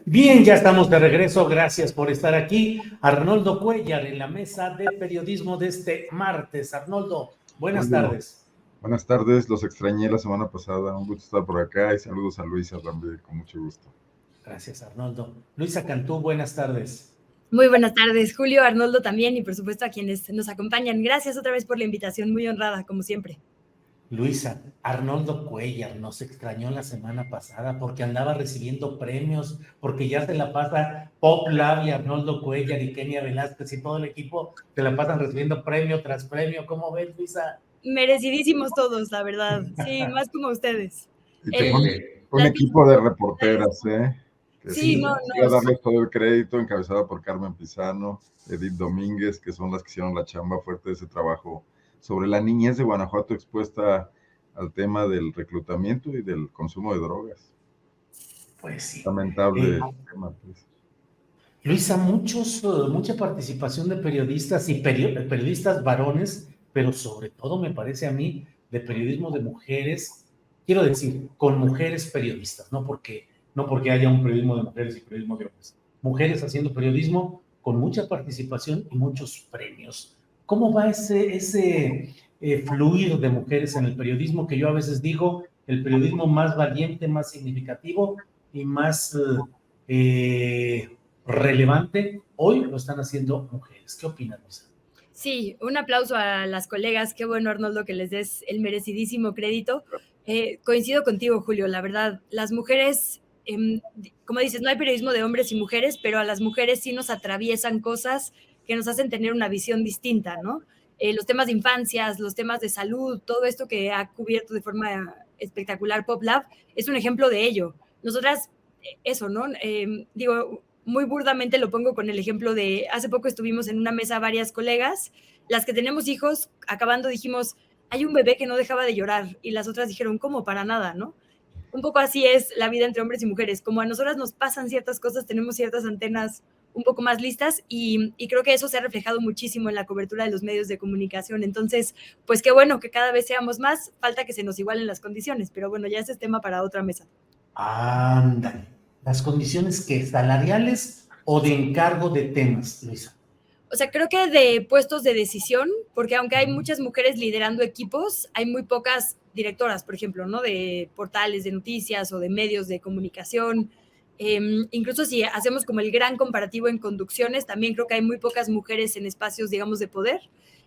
Bien, ya estamos de regreso. Gracias por estar aquí. Arnoldo Cuellar en la mesa de periodismo de este martes. Arnoldo, buenas Julio, tardes. buenas tardes, los extrañé la semana pasada, un gusto estar por acá y saludos a Luisa también, con mucho gusto. Gracias, Arnoldo. Luisa Cantú, buenas tardes. Muy buenas tardes, Julio, Arnoldo también y por supuesto a quienes nos acompañan. Gracias otra vez por la invitación, muy honrada, como siempre. Luisa, Arnoldo Cuellar nos extrañó la semana pasada porque andaba recibiendo premios, porque ya se la pasa Pop Lab y Arnoldo Cuellar y Kenia Velázquez y todo el equipo se la pasan recibiendo premio tras premio. ¿Cómo ves, Luisa? Merecidísimos todos, la verdad. Sí, más como ustedes. Y te pone un Las equipo de reporteras, que Sí, no, voy a darles todo el crédito, encabezada por Carmen Pizano, Edith Domínguez, que son las que hicieron la chamba fuerte de ese trabajo sobre la niñez de Guanajuato expuesta al tema del reclutamiento y del consumo de drogas. Pues sí. Lamentable tema, pues. Luisa, mucha participación de periodistas y periodistas varones, pero sobre todo me parece a mí de periodismo de mujeres, quiero decir, con mujeres periodistas, no porque haya un periodismo de mujeres y periodismo de hombres. Mujeres haciendo periodismo con mucha participación y muchos premios. ¿Cómo va ese fluir de mujeres en el periodismo que yo a veces digo, el periodismo más valiente, más significativo y más relevante, hoy lo están haciendo mujeres? ¿Qué opinas, Luisa? Sí, un aplauso a las colegas. Qué bueno, Arnoldo, que les des el merecidísimo crédito. Coincido contigo, Julio. La verdad, las mujeres, como dices, no hay periodismo de hombres y mujeres, pero a las mujeres sí nos atraviesan cosas que nos hacen tener una visión distinta, ¿no? Los temas de infancias, los temas de salud, todo esto que ha cubierto de forma espectacular Pop Lab, es un ejemplo de ello. Nosotras, eso, ¿no? Digo, muy burdamente lo pongo con el ejemplo de hace poco estuvimos en una mesa varias colegas, las que tenemos hijos, acabando dijimos, hay un bebé que no dejaba de llorar y las otras dijeron, ¿cómo? Para nada, ¿no? Un poco así es la vida entre hombres y mujeres, como a nosotras nos pasan ciertas cosas, tenemos ciertas antenas un poco más listas y creo que eso se ha reflejado muchísimo en la cobertura de los medios de comunicación. Entonces, pues qué bueno que cada vez seamos más, falta que se nos igualen las condiciones, pero bueno, ya ese es tema para otra mesa. Ándale. ¿Las condiciones que salariales o de encargo de temas, Luisa? O sea, creo que de puestos de decisión, porque aunque hay muchas mujeres liderando equipos, hay muy pocas directoras, por ejemplo, ¿no? De portales de noticias o de medios de comunicación. Incluso si hacemos como el gran comparativo en conducciones, también creo que hay muy pocas mujeres en espacios, digamos, de poder.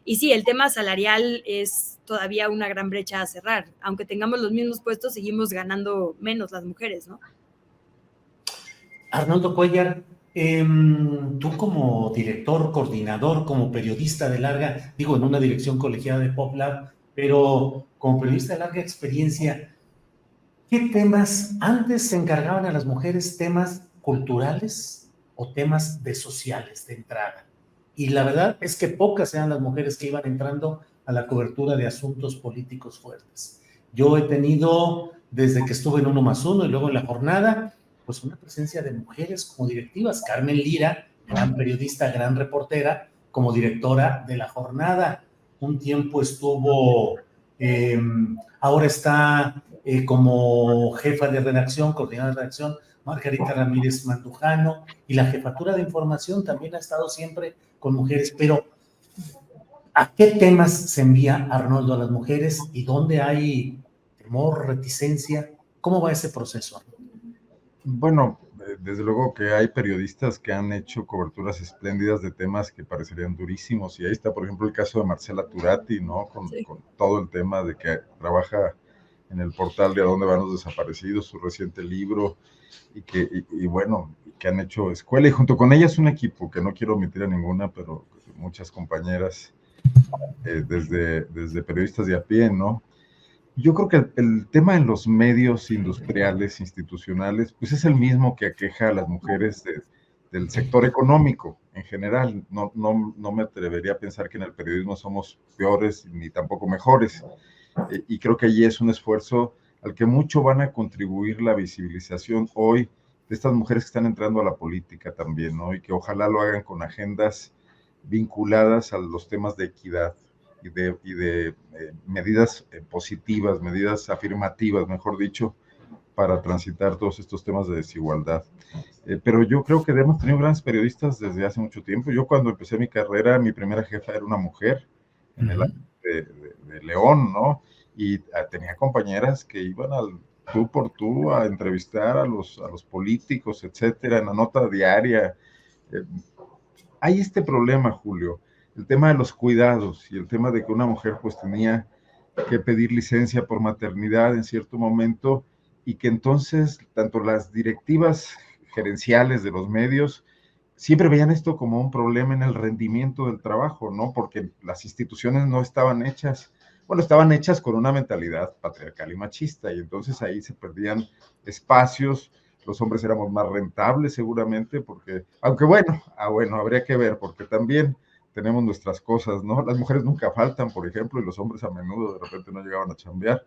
Y sí, el tema salarial es todavía una gran brecha a cerrar. Aunque tengamos los mismos puestos, seguimos ganando menos las mujeres, ¿no? Arnoldo Cuellar, tú como director, coordinador, como periodista de larga, digo, en una dirección colegiada de PopLab, pero como periodista de larga experiencia, ¿qué temas antes se encargaban a las mujeres? ¿Temas culturales o temas de sociales de entrada? Y la verdad es que pocas eran las mujeres que iban entrando a la cobertura de asuntos políticos fuertes. Yo he tenido, desde que estuve en Uno más Uno y luego en La Jornada, pues una presencia de mujeres como directivas. Carmen Lira, gran periodista, gran reportera, como directora de La Jornada. Un tiempo estuvo, ahora está como jefa de redacción, coordinadora de redacción, Margarita Ramírez Mandujano, y la jefatura de información también ha estado siempre con mujeres. Pero ¿a qué temas se envía Arnoldo a las mujeres y dónde hay temor, reticencia? ¿Cómo va ese proceso? Bueno, desde luego que hay periodistas que han hecho coberturas espléndidas de temas que parecerían durísimos, y ahí está, por ejemplo, el caso de Marcela Turati, ¿no? Con todo el tema de que trabaja en el portal de A dónde van los desaparecidos, su reciente libro, y bueno, que han hecho escuela, y junto con ellas un equipo, que no quiero omitir a ninguna, pero muchas compañeras, desde periodistas de a pie, ¿no? Yo creo que el tema en los medios industriales, institucionales, pues es el mismo que aqueja a las mujeres del sector económico en general. No me atrevería a pensar que en el periodismo somos peores ni tampoco mejores. Y creo que allí es un esfuerzo al que mucho van a contribuir la visibilización hoy de estas mujeres que están entrando a la política también, ¿no? Y que ojalá lo hagan con agendas vinculadas a los temas de equidad y de medidas positivas, medidas afirmativas, mejor dicho, para transitar todos estos temas de desigualdad. pero yo creo que hemos tenido grandes periodistas desde hace mucho tiempo. Yo cuando empecé mi carrera, mi primera jefa era una mujer en el año de León, ¿no? Y tenía compañeras que iban al tú por tú a entrevistar a los políticos, etcétera, en la nota diaria. Hay este problema, Julio, el tema de los cuidados y el tema de que una mujer pues tenía que pedir licencia por maternidad en cierto momento y que entonces tanto las directivas gerenciales de los medios siempre veían esto como un problema en el rendimiento del trabajo, ¿no? Porque las instituciones no estaban hechas, bueno, estaban hechas con una mentalidad patriarcal y machista, y entonces ahí se perdían espacios, los hombres éramos más rentables seguramente, porque, aunque bueno, habría que ver, porque también tenemos nuestras cosas, ¿no? Las mujeres nunca faltan, por ejemplo, y los hombres a menudo de repente no llegaban a chambear,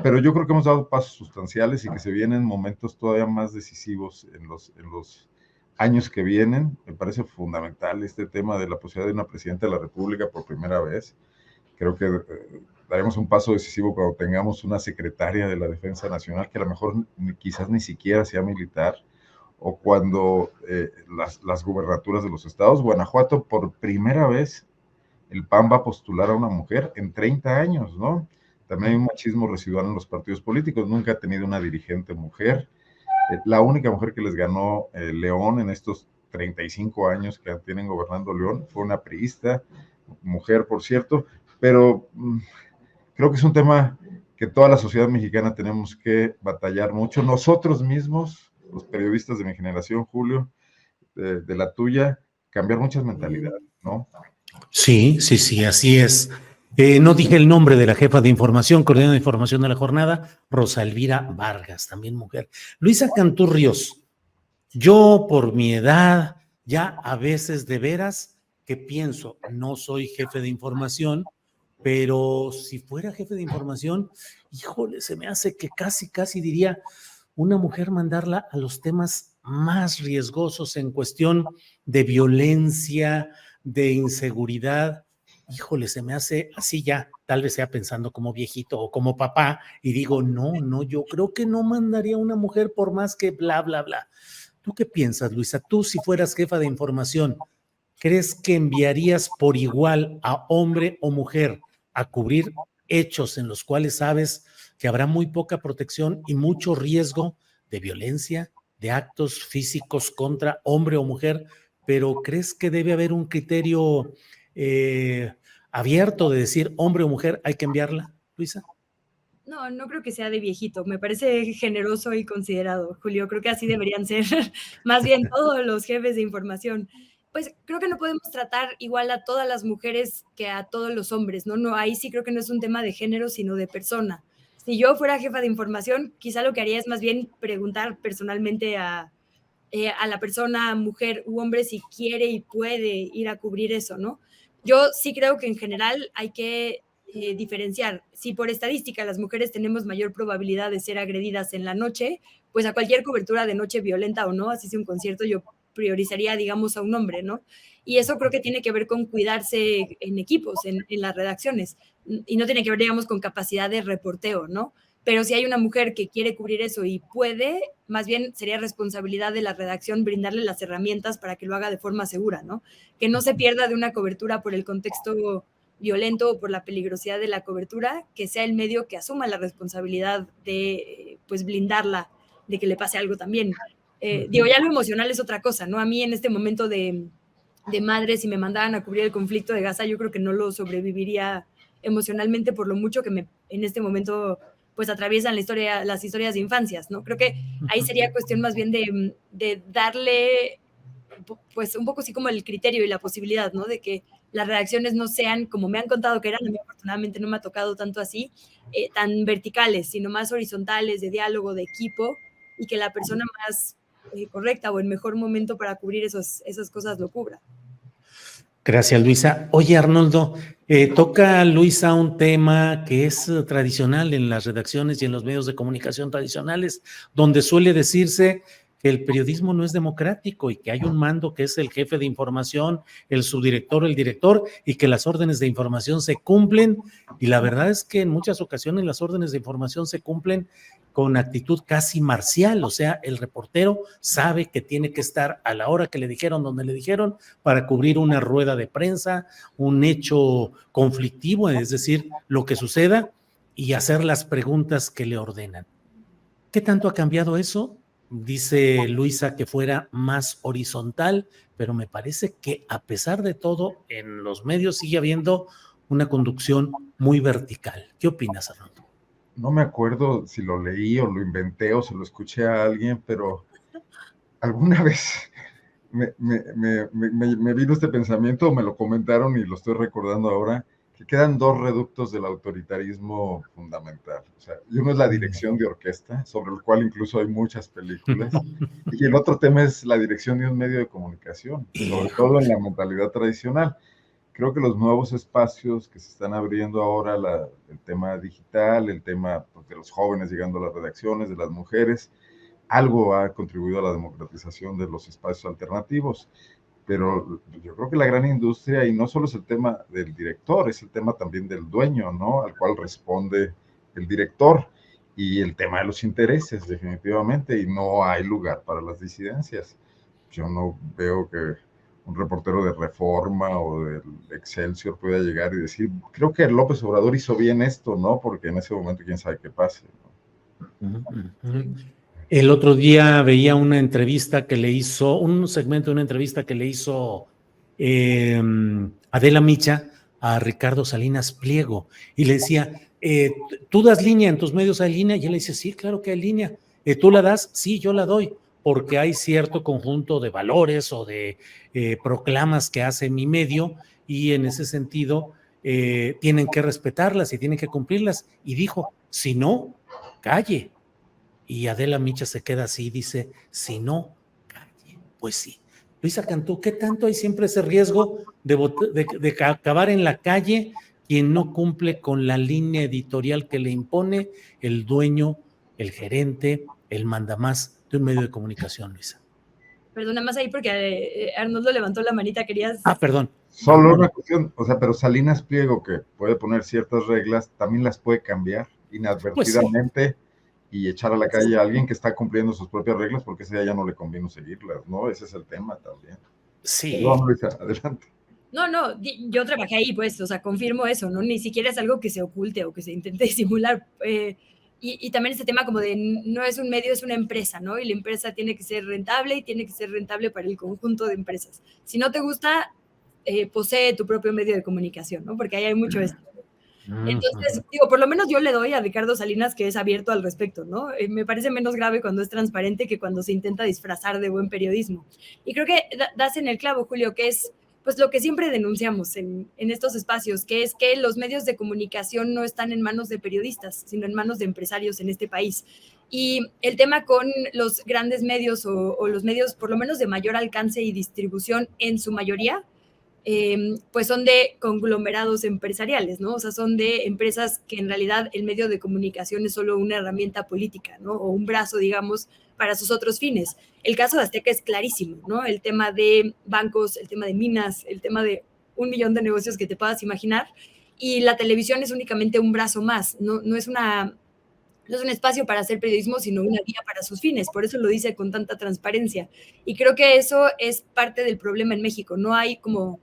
pero yo creo que hemos dado pasos sustanciales y que se vienen momentos todavía más decisivos en los años que vienen. Me parece fundamental este tema de la posibilidad de una presidenta de la República por primera vez. Creo que daremos un paso decisivo cuando tengamos una secretaria de la Defensa Nacional que a lo mejor quizás ni siquiera sea militar, o cuando las gubernaturas de los estados. Guanajuato, por primera vez, el PAN va a postular a una mujer en 30 años, ¿no? También hay un machismo residual en los partidos políticos, nunca ha tenido una dirigente mujer. La única mujer que les ganó León en estos 35 años que tienen gobernando León fue una priista, mujer, por cierto, pero creo que es un tema que toda la sociedad mexicana tenemos que batallar mucho. Nosotros mismos, los periodistas de mi generación, Julio, de la tuya, cambiar muchas mentalidades, ¿no? Sí, sí, sí, así es. No dije el nombre de la jefa de información, coordinadora de información de la jornada, Rosa Elvira Vargas, también mujer. Luisa Canturrios, yo por mi edad, ya a veces de veras que pienso, no soy jefe de información, pero si fuera jefe de información, híjole, se me hace que casi diría una mujer mandarla a los temas más riesgosos en cuestión de violencia, de inseguridad. Híjole, se me hace así ya, tal vez sea pensando como viejito o como papá, y digo, no, yo creo que no mandaría a una mujer por más que bla. ¿Tú qué piensas, Luisa? Tú, si fueras jefa de información, ¿crees que enviarías por igual a hombre o mujer a cubrir hechos en los cuales sabes que habrá muy poca protección y mucho riesgo de violencia, de actos físicos contra hombre o mujer, pero crees que debe haber un criterio abierto de decir hombre o mujer hay que enviarla, Luisa? No, no creo que sea de viejito. Me parece generoso y considerado, Julio. Creo que así deberían ser más bien todos los jefes de información. Pues creo que no podemos tratar igual a todas las mujeres que a todos los hombres, ¿no? No, ahí sí creo que no es un tema de género, sino de persona. Si yo fuera jefa de información, quizá lo que haría es más bien preguntar personalmente a la persona, mujer u hombre, si quiere y puede ir a cubrir eso, ¿no? Yo sí creo que en general hay que diferenciar. Si por estadística las mujeres tenemos mayor probabilidad de ser agredidas en la noche, pues a cualquier cobertura de noche violenta o no, así sea un concierto, yo priorizaría, digamos, a un hombre, ¿no? Y eso creo que tiene que ver con cuidarse en equipos, en las redacciones, y no tiene que ver, digamos, con capacidad de reporteo, ¿no? Pero si hay una mujer que quiere cubrir eso y puede, más bien sería responsabilidad de la redacción brindarle las herramientas para que lo haga de forma segura, ¿no? Que no se pierda de una cobertura por el contexto violento o por la peligrosidad de la cobertura, que sea el medio que asuma la responsabilidad de, pues, blindarla, de que le pase algo también. Digo, ya lo emocional es otra cosa, ¿no? A mí en este momento de madre, si me mandaran a cubrir el conflicto de Gaza, yo creo que no lo sobreviviría emocionalmente por lo mucho que en este momento pues atraviesan las historias de infancias, ¿no? Creo que ahí sería cuestión más bien de darle pues un poco así como el criterio y la posibilidad, ¿no? De que las redacciones no sean, como me han contado que eran, a mí afortunadamente no me ha tocado tanto así, tan verticales, sino más horizontales, de diálogo, de equipo, y que la persona más correcta o el mejor momento para cubrir esas cosas lo cubra. Gracias, Luisa. Oye, Arnoldo, toca Luisa un tema que es tradicional en las redacciones y en los medios de comunicación tradicionales, donde suele decirse que el periodismo no es democrático y que hay un mando que es el jefe de información, el subdirector, el director, y que las órdenes de información se cumplen. Y la verdad es que en muchas ocasiones las órdenes de información se cumplen con actitud casi marcial, o sea, el reportero sabe que tiene que estar a la hora que le dijeron, donde le dijeron, para cubrir una rueda de prensa, un hecho conflictivo, es decir, lo que suceda, y hacer las preguntas que le ordenan. ¿Qué tanto ha cambiado eso? Dice Luisa que fuera más horizontal, pero me parece que a pesar de todo, en los medios sigue habiendo una conducción muy vertical. ¿Qué opinas, Arnoldo? No me acuerdo si lo leí o lo inventé o se lo escuché a alguien, pero alguna vez me vino este pensamiento, me lo comentaron y lo estoy recordando ahora, que quedan dos reductos del autoritarismo fundamental. O sea, y uno es la dirección de orquesta, sobre el cual incluso hay muchas películas, y el otro tema es la dirección de un medio de comunicación, sobre todo en la mentalidad tradicional. Creo que los nuevos espacios que se están abriendo ahora, el tema digital, el tema pues, de los jóvenes llegando a las redacciones, de las mujeres, algo ha contribuido a la democratización de los espacios alternativos. Pero yo creo que la gran industria, y no solo es el tema del director, es el tema también del dueño, ¿no? Al cual responde el director, y el tema de los intereses, definitivamente, y no hay lugar para las disidencias. Yo no veo que un reportero de Reforma o del Excelsior pueda llegar y decir, creo que López Obrador hizo bien esto, ¿no? Porque en ese momento quién sabe qué pase, ¿no? El otro día veía una entrevista que le hizo, un segmento de una entrevista que le hizo Adela Micha a Ricardo Salinas Pliego, y le decía, ¿tú das línea en tus medios, hay línea? Y él le dice, sí, claro que hay línea. ¿Tú la das? Sí, yo la doy, porque hay cierto conjunto de valores o de proclamas que hace mi medio, y en ese sentido tienen que respetarlas y tienen que cumplirlas. Y dijo, si no, calle. Y Adela Micha se queda así y dice, si no, calle. Pues sí. Luisa Cantú, ¿qué tanto hay siempre ese riesgo de acabar en la calle quien no cumple con la línea editorial que le impone el dueño, el gerente, el mandamás de un medio de comunicación, Luisa? Perdona más ahí porque Arnoldo levantó la manita, querías... Ah, perdón. Solo una cuestión, o sea, pero Salinas Pliego, que puede poner ciertas reglas, también las puede cambiar inadvertidamente. Pues sí. Y echar a la calle a alguien que está cumpliendo sus propias reglas porque ese ya no le conviene seguirlas, ¿no? Ese es el tema también. Sí. Perdón, Luisa, adelante. No, yo trabajé ahí, pues, o sea, confirmo eso, ¿no? Ni siquiera es algo que se oculte o que se intente disimular. Y también este tema como de no es un medio, es una empresa, ¿no? Y la empresa tiene que ser rentable y tiene que ser rentable para el conjunto de empresas. Si no te gusta, posee tu propio medio de comunicación, ¿no? Porque ahí hay mucho esto. Entonces, digo, por lo menos yo le doy a Ricardo Salinas que es abierto al respecto, ¿no? Me parece menos grave cuando es transparente que cuando se intenta disfrazar de buen periodismo. Y creo que das en el clavo, Julio, que es pues lo que siempre denunciamos en estos espacios, que es que los medios de comunicación no están en manos de periodistas, sino en manos de empresarios en este país. Y el tema con los grandes medios o los medios por lo menos de mayor alcance y distribución en su mayoría, pues son de conglomerados empresariales, ¿no? O sea, son de empresas que en realidad el medio de comunicación es solo una herramienta política, ¿no? O un brazo, digamos, para sus otros fines. El caso de Azteca es clarísimo, ¿no? El tema de bancos, el tema de minas, el tema de 1 millón de negocios que te puedas imaginar, y la televisión es únicamente un brazo más, no es un espacio para hacer periodismo, sino una guía para sus fines. Por eso lo dice con tanta transparencia. Y creo que eso es parte del problema en México. No hay como,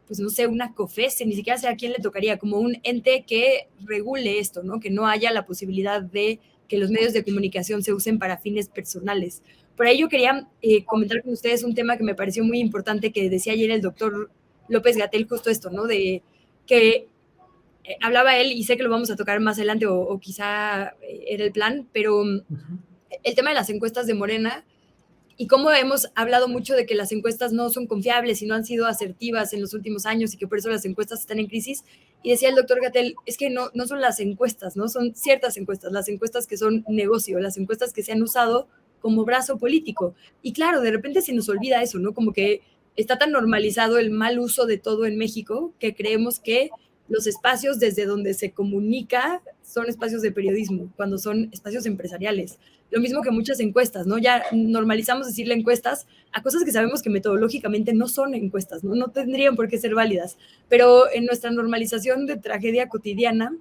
pues no sé, una COFESE, ni siquiera sé a quién le tocaría, como un ente que regule esto, ¿no? Que no haya la posibilidad de que los medios de comunicación se usen para fines personales. Por ahí yo quería comentar con ustedes un tema que me pareció muy importante que decía ayer el doctor López-Gatell, justo esto, ¿no? De que hablaba él, y sé que lo vamos a tocar más adelante o quizá era el plan, pero el tema de las encuestas de Morena y cómo hemos hablado mucho de que las encuestas no son confiables y no han sido asertivas en los últimos años y que por eso las encuestas están en crisis. Y decía el doctor Gatell, es que no son las encuestas, no son ciertas encuestas, las encuestas que son negocio, las encuestas que se han usado como brazo político. Y claro, de repente se nos olvida eso, ¿no? Como que está tan normalizado el mal uso de todo en México que creemos que los espacios desde donde se comunica son espacios de periodismo, cuando son espacios empresariales. Lo mismo que muchas encuestas, ¿no? Ya normalizamos decirle encuestas a cosas que sabemos que metodológicamente no son encuestas, ¿no? No tendrían por qué ser válidas, pero en nuestra normalización de tragedia cotidiana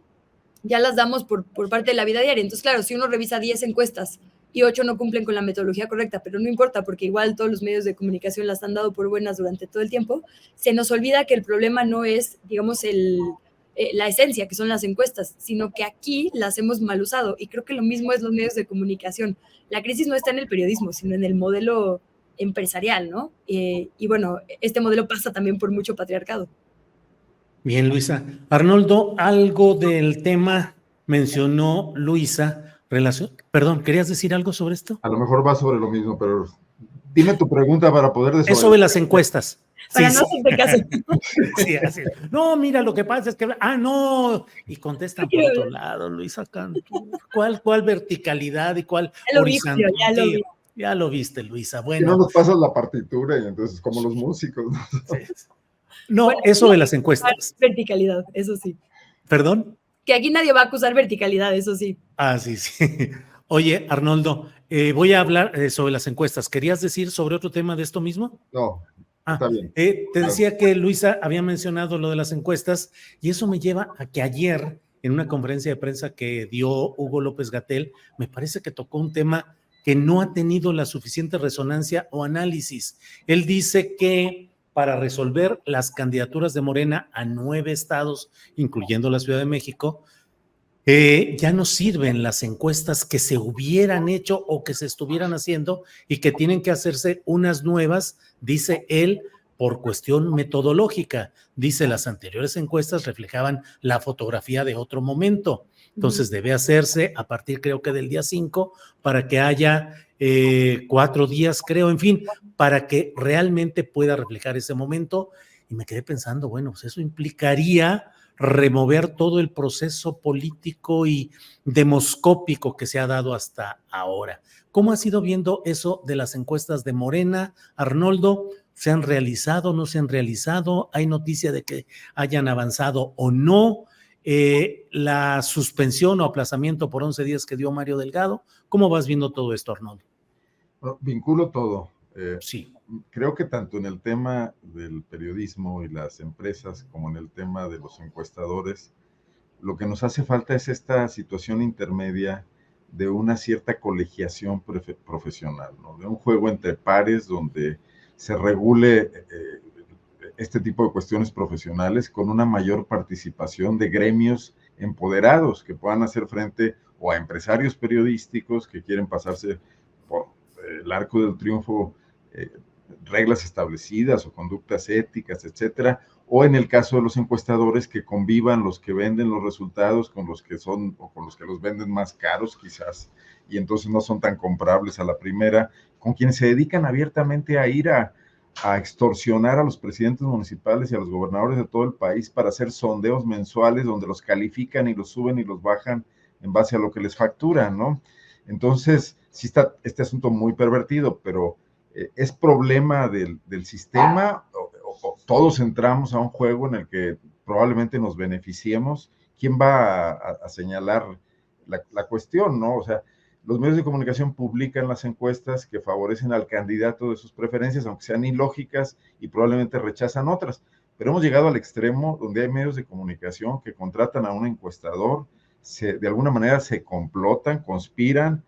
ya las damos por parte de la vida diaria. Entonces, claro, si uno revisa 10 encuestas y 8 no cumplen con la metodología correcta, pero no importa porque igual todos los medios de comunicación las han dado por buenas durante todo el tiempo, se nos olvida que el problema no es, digamos, la esencia, que son las encuestas, sino que aquí las hemos mal usado. Y creo que lo mismo es los medios de comunicación. La crisis no está en el periodismo, sino en el modelo empresarial, ¿no? Y bueno, este modelo pasa también por mucho patriarcado. Bien, Luisa. Arnoldo, algo del tema mencionó Luisa. Perdón, ¿querías decir algo sobre esto? A lo mejor va sobre lo mismo, pero dime tu pregunta para poder Es sobre las encuestas. Para no hacerte caso. Sí, así. No, mira, lo que pasa es que... no, y contestan por otro lado, Luisa Cantú. ¿Cuál verticalidad y cuál horizontal? Ya lo viste, Luisa. Bueno. Si no nos pasas la partitura y entonces como los músicos. Sí. No, bueno, eso de las encuestas. Verticalidad, eso sí. ¿Perdón? Que aquí nadie va a acusar verticalidad, eso sí. Ah, sí. Oye, Arnoldo, voy a hablar sobre las encuestas. ¿Querías decir sobre otro tema de esto mismo? No, está bien. Te decía que Luisa había mencionado lo de las encuestas y eso me lleva a que ayer, en una conferencia de prensa que dio Hugo López-Gatell, me parece que tocó un tema que no ha tenido la suficiente resonancia o análisis. Él dice que para resolver las candidaturas de Morena a 9 estados, incluyendo la Ciudad de México, ya no sirven las encuestas que se hubieran hecho o que se estuvieran haciendo y que tienen que hacerse unas nuevas, dice él, por cuestión metodológica. Dice, las anteriores encuestas reflejaban la fotografía de otro momento. Entonces debe hacerse a partir, creo que del día 5, para que haya 4 días, creo, en fin, para que realmente pueda reflejar ese momento. Y me quedé pensando, bueno, pues eso implicaría remover todo el proceso político y demoscópico que se ha dado hasta ahora. ¿Cómo has ido viendo eso de las encuestas de Morena, Arnoldo? ¿Se han realizado, no se han realizado? ¿Hay noticia de que hayan avanzado o no? La suspensión o aplazamiento por 11 días que dio Mario Delgado. ¿Cómo vas viendo todo esto, Arnoldo? Bueno, vinculo todo. Sí. Creo que tanto en el tema del periodismo y las empresas como en el tema de los encuestadores, lo que nos hace falta es esta situación intermedia de una cierta colegiación profesional, ¿no? De un juego entre pares donde se regule este tipo de cuestiones profesionales con una mayor participación de gremios empoderados que puedan hacer frente o a empresarios periodísticos que quieren pasarse por el arco del triunfo, reglas establecidas o conductas éticas, etcétera, o en el caso de los encuestadores que convivan los que venden los resultados con los que son o con los que los venden más caros quizás y entonces no son tan comprables a la primera, con quienes se dedican abiertamente a ir a extorsionar a los presidentes municipales y a los gobernadores de todo el país para hacer sondeos mensuales donde los califican y los suben y los bajan en base a lo que les facturan, ¿no? Entonces, sí está este asunto muy pervertido, pero es problema del sistema, o todos entramos a un juego en el que probablemente nos beneficiemos. ¿Quién va a señalar la cuestión, no? O sea, los medios de comunicación publican las encuestas que favorecen al candidato de sus preferencias, aunque sean ilógicas y probablemente rechazan otras. Pero hemos llegado al extremo donde hay medios de comunicación que contratan a un encuestador, de alguna manera se complotan, conspiran,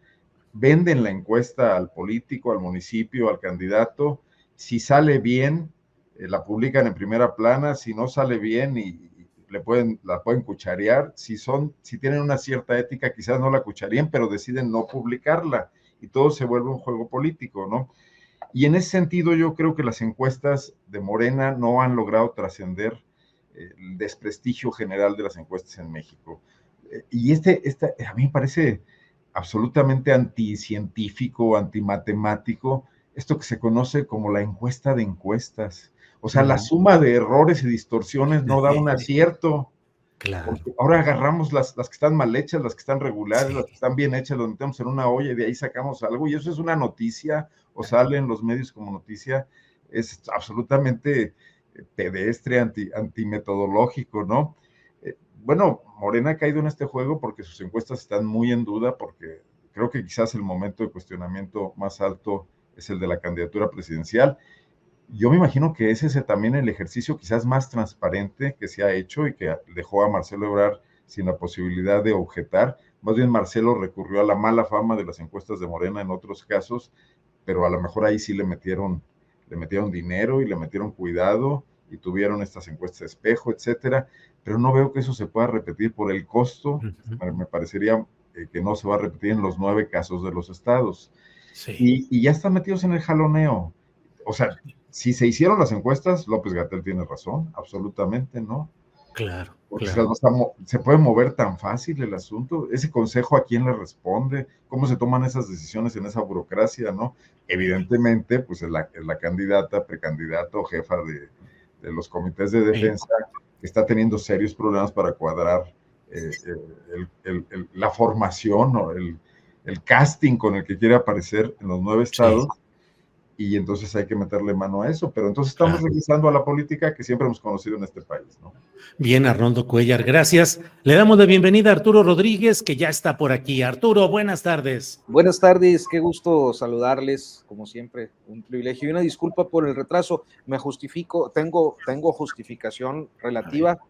venden la encuesta al político, al municipio, al candidato. Si sale bien, la publican en primera plana. Si no sale bien y la pueden cucharear. Si tienen una cierta ética, quizás no la cucharían, pero deciden no publicarla y todo se vuelve un juego político, ¿no? Y en ese sentido yo creo que las encuestas de Morena no han logrado trascender el desprestigio general de las encuestas en México. Y a mí me parece absolutamente anticientífico, antimatemático, esto que se conoce como la encuesta de encuestas. O sea, la suma de errores y distorsiones no da un acierto. Claro. Ahora agarramos las que están mal hechas, las que están regulares, las que están bien hechas, las metemos en una olla y de ahí sacamos algo, y eso es una noticia, o sale en los medios como noticia, es absolutamente pedestre, antimetodológico, ¿no? bueno, Morena ha caído en este juego porque sus encuestas están muy en duda, porque creo que quizás el momento de cuestionamiento más alto es el de la candidatura presidencial. Yo me imagino que es ese también el ejercicio quizás más transparente que se ha hecho y que dejó a Marcelo Ebrard sin la posibilidad de objetar. Más bien Marcelo recurrió a la mala fama de las encuestas de Morena en otros casos, pero a lo mejor ahí sí le metieron dinero y le metieron cuidado y tuvieron estas encuestas de espejo, etcétera, pero no veo que eso se pueda repetir por el costo. Me parecería que no se va a repetir en los 9 casos de los estados. Sí. Y ya están metidos en el jaloneo. O sea, si se hicieron las encuestas, López-Gatell tiene razón, absolutamente, ¿no? Claro, Porque claro. se puede mover tan fácil el asunto. Ese consejo, ¿a quién le responde? ¿Cómo se toman esas decisiones en esa burocracia, no? Evidentemente, pues es la candidata, precandidato o jefa de los comités de defensa que está teniendo serios problemas para cuadrar la formación o el casting con el que quiere aparecer en los 9 estados. Sí. Y entonces hay que meterle mano a eso, pero entonces estamos regresando a la política que siempre hemos conocido en este país, ¿no? Bien, Arnoldo Cuéllar, gracias. Le damos la bienvenida a Arturo Rodríguez, que ya está por aquí. Arturo, buenas tardes. Buenas tardes, qué gusto saludarles, como siempre, un privilegio y una disculpa por el retraso. Me justifico, tengo justificación relativa.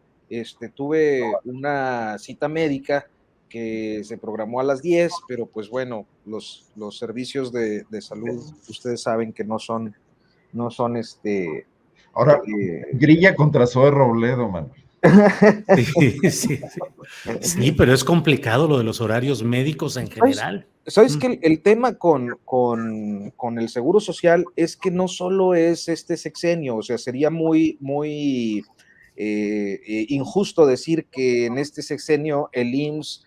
Tuve una cita médica que se programó a las 10, pero pues bueno, los servicios de salud, ustedes saben que no son Ahora, grilla contra Zoe Robledo, Manuel. Sí, pero es complicado lo de los horarios médicos en general. ¿Sabes que el tema con el Seguro Social es que no solo es este sexenio? O sea, sería muy injusto decir que en este sexenio el IMSS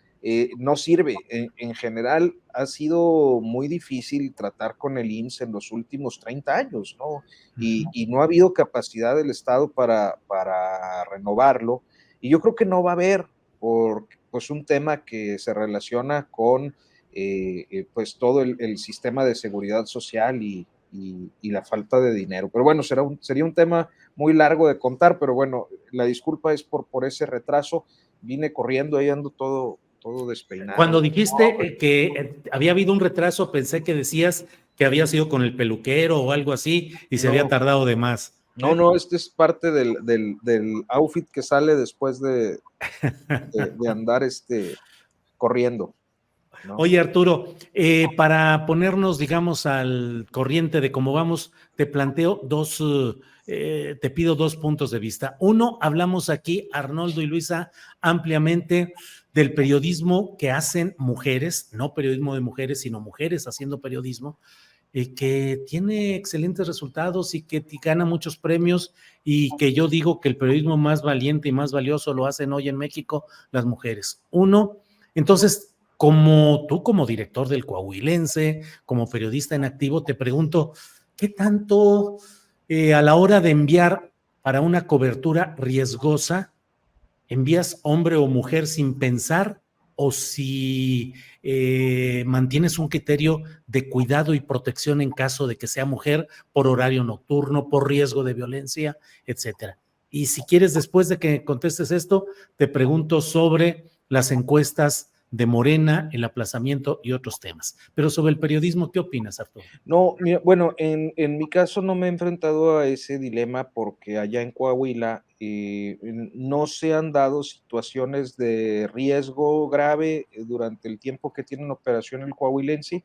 no sirve. En general ha sido muy difícil tratar con el IMSS en los últimos 30 años, ¿no? Y no ha habido capacidad del Estado para renovarlo, y yo creo que no va a haber, por pues un tema que se relaciona con pues todo el sistema de seguridad social y la falta de dinero. Pero bueno, sería un tema muy largo de contar, pero bueno, la disculpa es por ese retraso. Vine corriendo, ahí ando todo despeinado. Cuando dijiste que había habido un retraso, pensé que decías que había sido con el peluquero o algo así y se había tardado de más. No, este es parte del outfit que sale después de andar corriendo, ¿no? Oye, Arturo, para ponernos, digamos, al corriente de cómo vamos, te planteo te pido 2 puntos de vista. Uno, hablamos aquí, Arnoldo y Luisa, ampliamente del periodismo que hacen mujeres, no periodismo de mujeres, sino mujeres haciendo periodismo, que tiene excelentes resultados y que gana muchos premios, y que yo digo que el periodismo más valiente y más valioso lo hacen hoy en México las mujeres. Uno, entonces, como director del Coahuilense, como periodista en activo, te pregunto, ¿qué tanto a la hora de enviar para una cobertura riesgosa, envías hombre o mujer sin pensar, o si mantienes un criterio de cuidado y protección en caso de que sea mujer, por horario nocturno, por riesgo de violencia, etcétera? Y si quieres, después de que contestes esto, te pregunto sobre las encuestas de Morena, el aplazamiento y otros temas. Pero sobre el periodismo, ¿qué opinas, Arturo? No, mira, bueno, en mi caso no me he enfrentado a ese dilema porque allá en Coahuila no se han dado situaciones de riesgo grave durante el tiempo que tiene operación el coahuilense,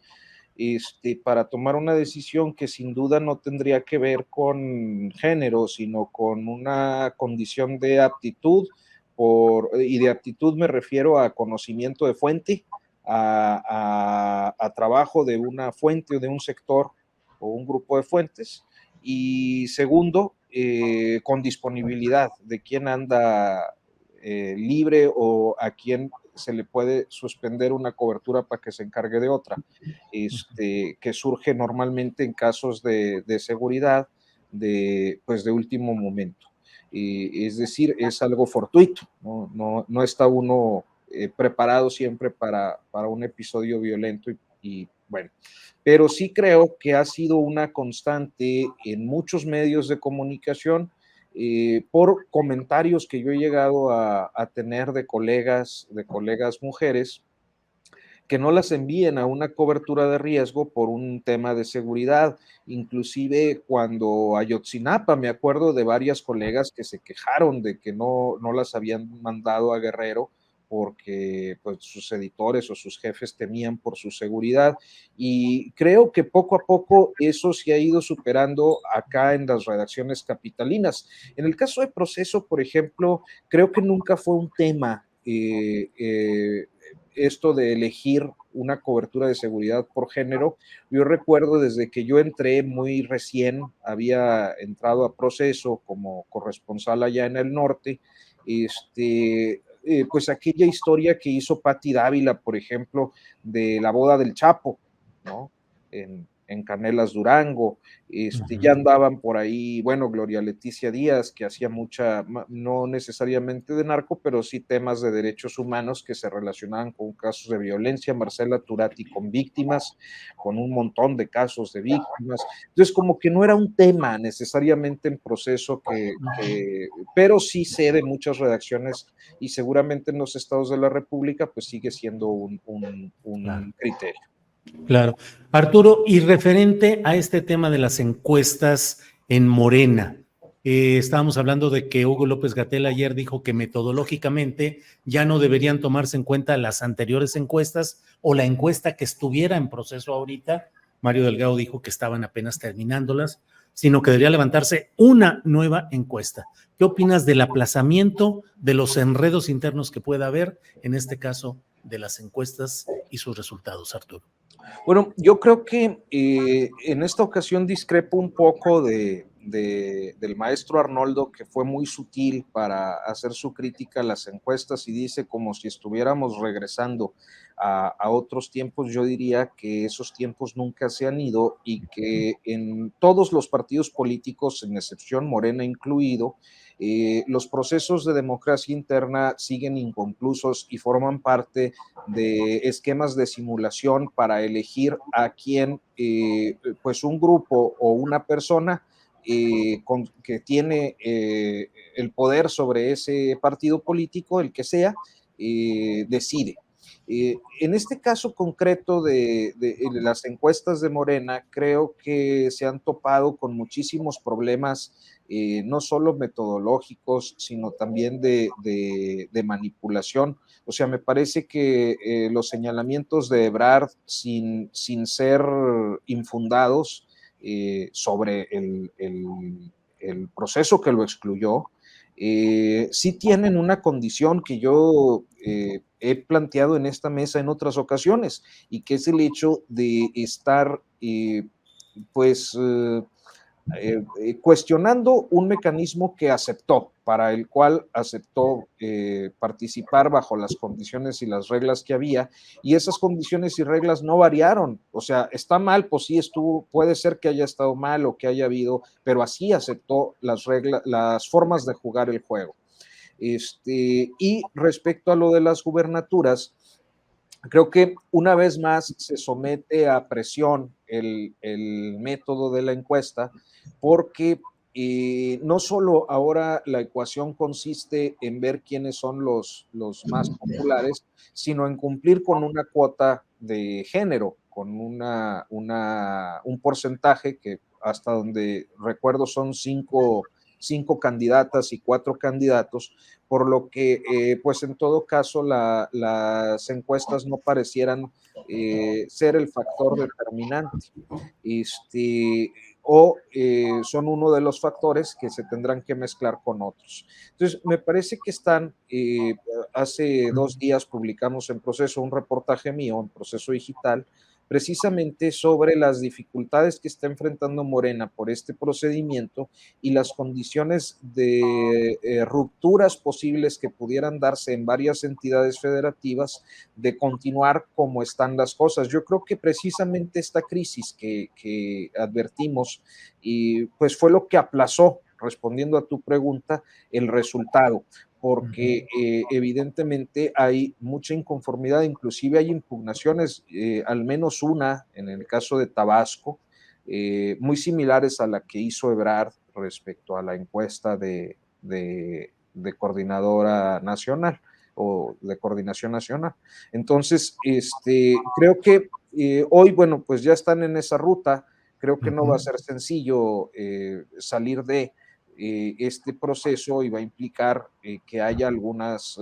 para tomar una decisión que sin duda no tendría que ver con género, sino con una condición de aptitud, y de aptitud me refiero a conocimiento de fuente, a trabajo de una fuente o de un sector o un grupo de fuentes, y segundo, con disponibilidad de quién anda libre o a quién se le puede suspender una cobertura para que se encargue de otra, que surge normalmente en casos de seguridad pues de último momento. Es decir, es algo fortuito, no está uno preparado siempre para un episodio violento y bueno, pero sí creo que ha sido una constante en muchos medios de comunicación por comentarios que yo he llegado a tener de colegas mujeres, que no las envíen a una cobertura de riesgo por un tema de seguridad. Inclusive cuando Ayotzinapa, me acuerdo de varias colegas que se quejaron de que no las habían mandado a Guerrero porque pues, sus editores o sus jefes temían por su seguridad. Y creo que poco a poco eso se ha ido superando acá en las redacciones capitalinas. En el caso de Proceso, por ejemplo, creo que nunca fue un tema esto de elegir una cobertura de seguridad por género. Yo recuerdo desde que yo entré muy recién, había entrado a Proceso como corresponsal allá en el norte, pues aquella historia que hizo Patti Dávila, por ejemplo, de la boda del Chapo, ¿no? En Canelas, Durango, ya andaban por ahí, bueno, Gloria Leticia Díaz, que hacía mucha, no necesariamente de narco, pero sí temas de derechos humanos que se relacionaban con casos de violencia, Marcela Turati con víctimas, con un montón de casos de víctimas, entonces como que no era un tema necesariamente en Proceso, pero sí sé de muchas redacciones y seguramente en los estados de la República pues sigue siendo un Claro. criterio. Claro. Arturo, y referente a este tema de las encuestas en Morena, estábamos hablando de que Hugo López Gatell ayer dijo que metodológicamente ya no deberían tomarse en cuenta las anteriores encuestas o la encuesta que estuviera en proceso ahorita. Mario Delgado dijo que estaban apenas terminándolas, sino que debería levantarse una nueva encuesta. ¿Qué opinas del aplazamiento, de los enredos internos que pueda haber, en este caso, de las encuestas y sus resultados, Arturo? Bueno, yo creo que en esta ocasión discrepo un poco del maestro Arnoldo, que fue muy sutil para hacer su crítica a las encuestas y dice como si estuviéramos regresando a otros tiempos. Yo diría que esos tiempos nunca se han ido y que en todos los partidos políticos, sin excepción Morena incluido, los procesos de democracia interna siguen inconclusos y forman parte de esquemas de simulación para elegir a quien, pues un grupo o una persona que tiene el poder sobre ese partido político, el que sea, decide. En este caso concreto de las encuestas de Morena, creo que se han topado con muchísimos problemas, no solo metodológicos, sino también de manipulación. O sea, me parece que los señalamientos de Ebrard, sin ser infundados sobre el proceso que lo excluyó, sí tienen una condición que yo he planteado en esta mesa en otras ocasiones, y que es el hecho de estar cuestionando un mecanismo que aceptó, para el cual aceptó participar bajo las condiciones y las reglas que había, y esas condiciones y reglas no variaron. O sea, está mal, pues sí estuvo, puede ser que haya estado mal o que haya habido, pero así aceptó las reglas, las formas de jugar el juego. Y respecto a lo de las gubernaturas, creo que una vez más se somete a presión el método de la encuesta, porque no solo ahora la ecuación consiste en ver quiénes son los más populares, sino en cumplir con una cuota de género, con un porcentaje que hasta donde recuerdo son cinco candidatas y 4 candidatos, por lo que pues en todo caso las encuestas no parecieran ser el factor determinante, o son uno de los factores que se tendrán que mezclar con otros. Entonces, me parece que están, hace 2 días publicamos en Proceso un reportaje mío, en Proceso Digital, precisamente sobre las dificultades que está enfrentando Morena por este procedimiento y las condiciones de rupturas posibles que pudieran darse en varias entidades federativas de continuar como están las cosas. Yo creo que precisamente esta crisis que advertimos y pues fue lo que aplazó, respondiendo a tu pregunta, el resultado, porque evidentemente hay mucha inconformidad, inclusive hay impugnaciones, al menos una en el caso de Tabasco, muy similares a la que hizo Ebrard respecto a la encuesta de coordinadora nacional o de coordinación nacional. Entonces, creo que hoy, bueno, pues ya están en esa ruta. Creo que no va a ser sencillo salir de este proceso, y va a implicar que haya algunas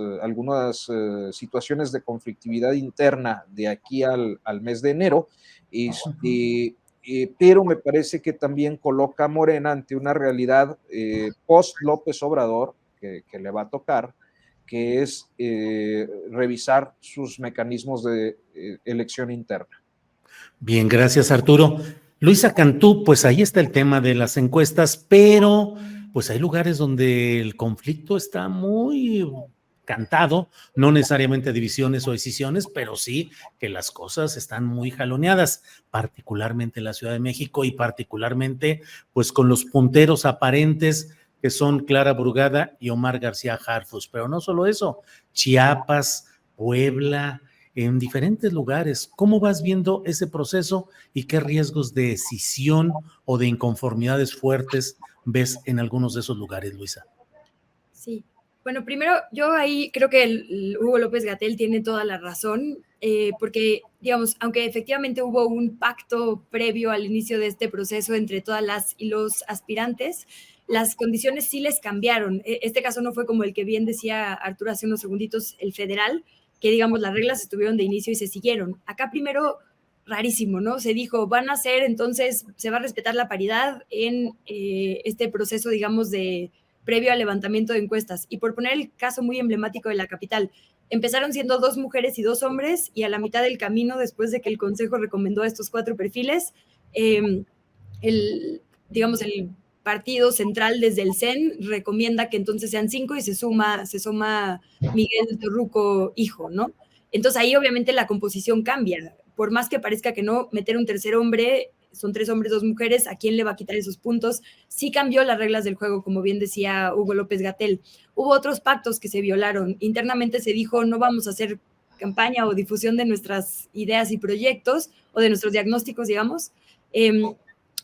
situaciones de conflictividad interna de aquí al mes de enero. Pero me parece que también coloca a Morena ante una realidad post López Obrador que le va a tocar, que es revisar sus mecanismos de elección interna. Bien, gracias Arturo. Luisa Cantú, pues ahí está el tema de las encuestas, pero pues hay lugares donde el conflicto está muy cantado, no necesariamente divisiones o decisiones, pero sí que las cosas están muy jaloneadas, particularmente en la Ciudad de México y particularmente pues con los punteros aparentes que son Clara Brugada y Omar García Harfuch, pero no solo eso, Chiapas, Puebla, en diferentes lugares. ¿Cómo vas viendo ese proceso y qué riesgos de escisión o de inconformidades fuertes ves en algunos de esos lugares, Luisa? Sí, bueno, primero yo ahí creo que el Hugo López-Gatell tiene toda la razón, porque, digamos, aunque efectivamente hubo un pacto previo al inicio de este proceso entre todas las y los aspirantes, las condiciones sí les cambiaron. Este caso no fue como el que bien decía Arturo hace unos segunditos, el federal, que digamos las reglas estuvieron de inicio y se siguieron. Acá primero, rarísimo, ¿no? Se dijo, van a hacer, entonces se va a respetar la paridad en este proceso, digamos, de previo al levantamiento de encuestas. Y por poner el caso muy emblemático de la capital, empezaron siendo 2 mujeres y 2 hombres, y a la mitad del camino, después de que el Consejo recomendó a estos 4 perfiles, digamos, el partido central desde el CEN recomienda que entonces sean 5 y se suma Miguel Torruco, hijo, ¿no? Entonces ahí obviamente la composición cambia. Por más que parezca que no, meter un tercer hombre, son 3 hombres, 2 mujeres, ¿a quién le va a quitar esos puntos? Sí cambió las reglas del juego, como bien decía Hugo López-Gatell. Hubo otros pactos que se violaron. Internamente se dijo, no vamos a hacer campaña o difusión de nuestras ideas y proyectos, o de nuestros diagnósticos, digamos.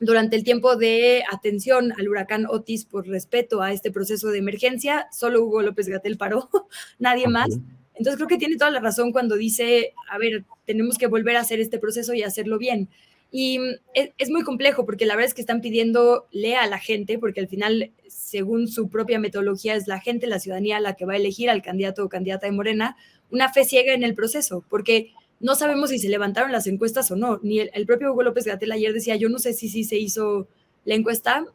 Durante el tiempo de atención al huracán Otis, por respeto a este proceso de emergencia, solo Hugo López-Gatell paró, nadie más. Entonces creo que tiene toda la razón cuando dice, a ver, tenemos que volver a hacer este proceso y hacerlo bien. Y es muy complejo porque la verdad es que están pidiendo lea a la gente, porque al final, según su propia metodología, es la gente, la ciudadanía, la que va a elegir al candidato o candidata de Morena, una fe ciega en el proceso, porque no sabemos si se levantaron las encuestas o no. Ni el propio Hugo López-Gatell ayer decía, yo no sé si se hizo la encuesta,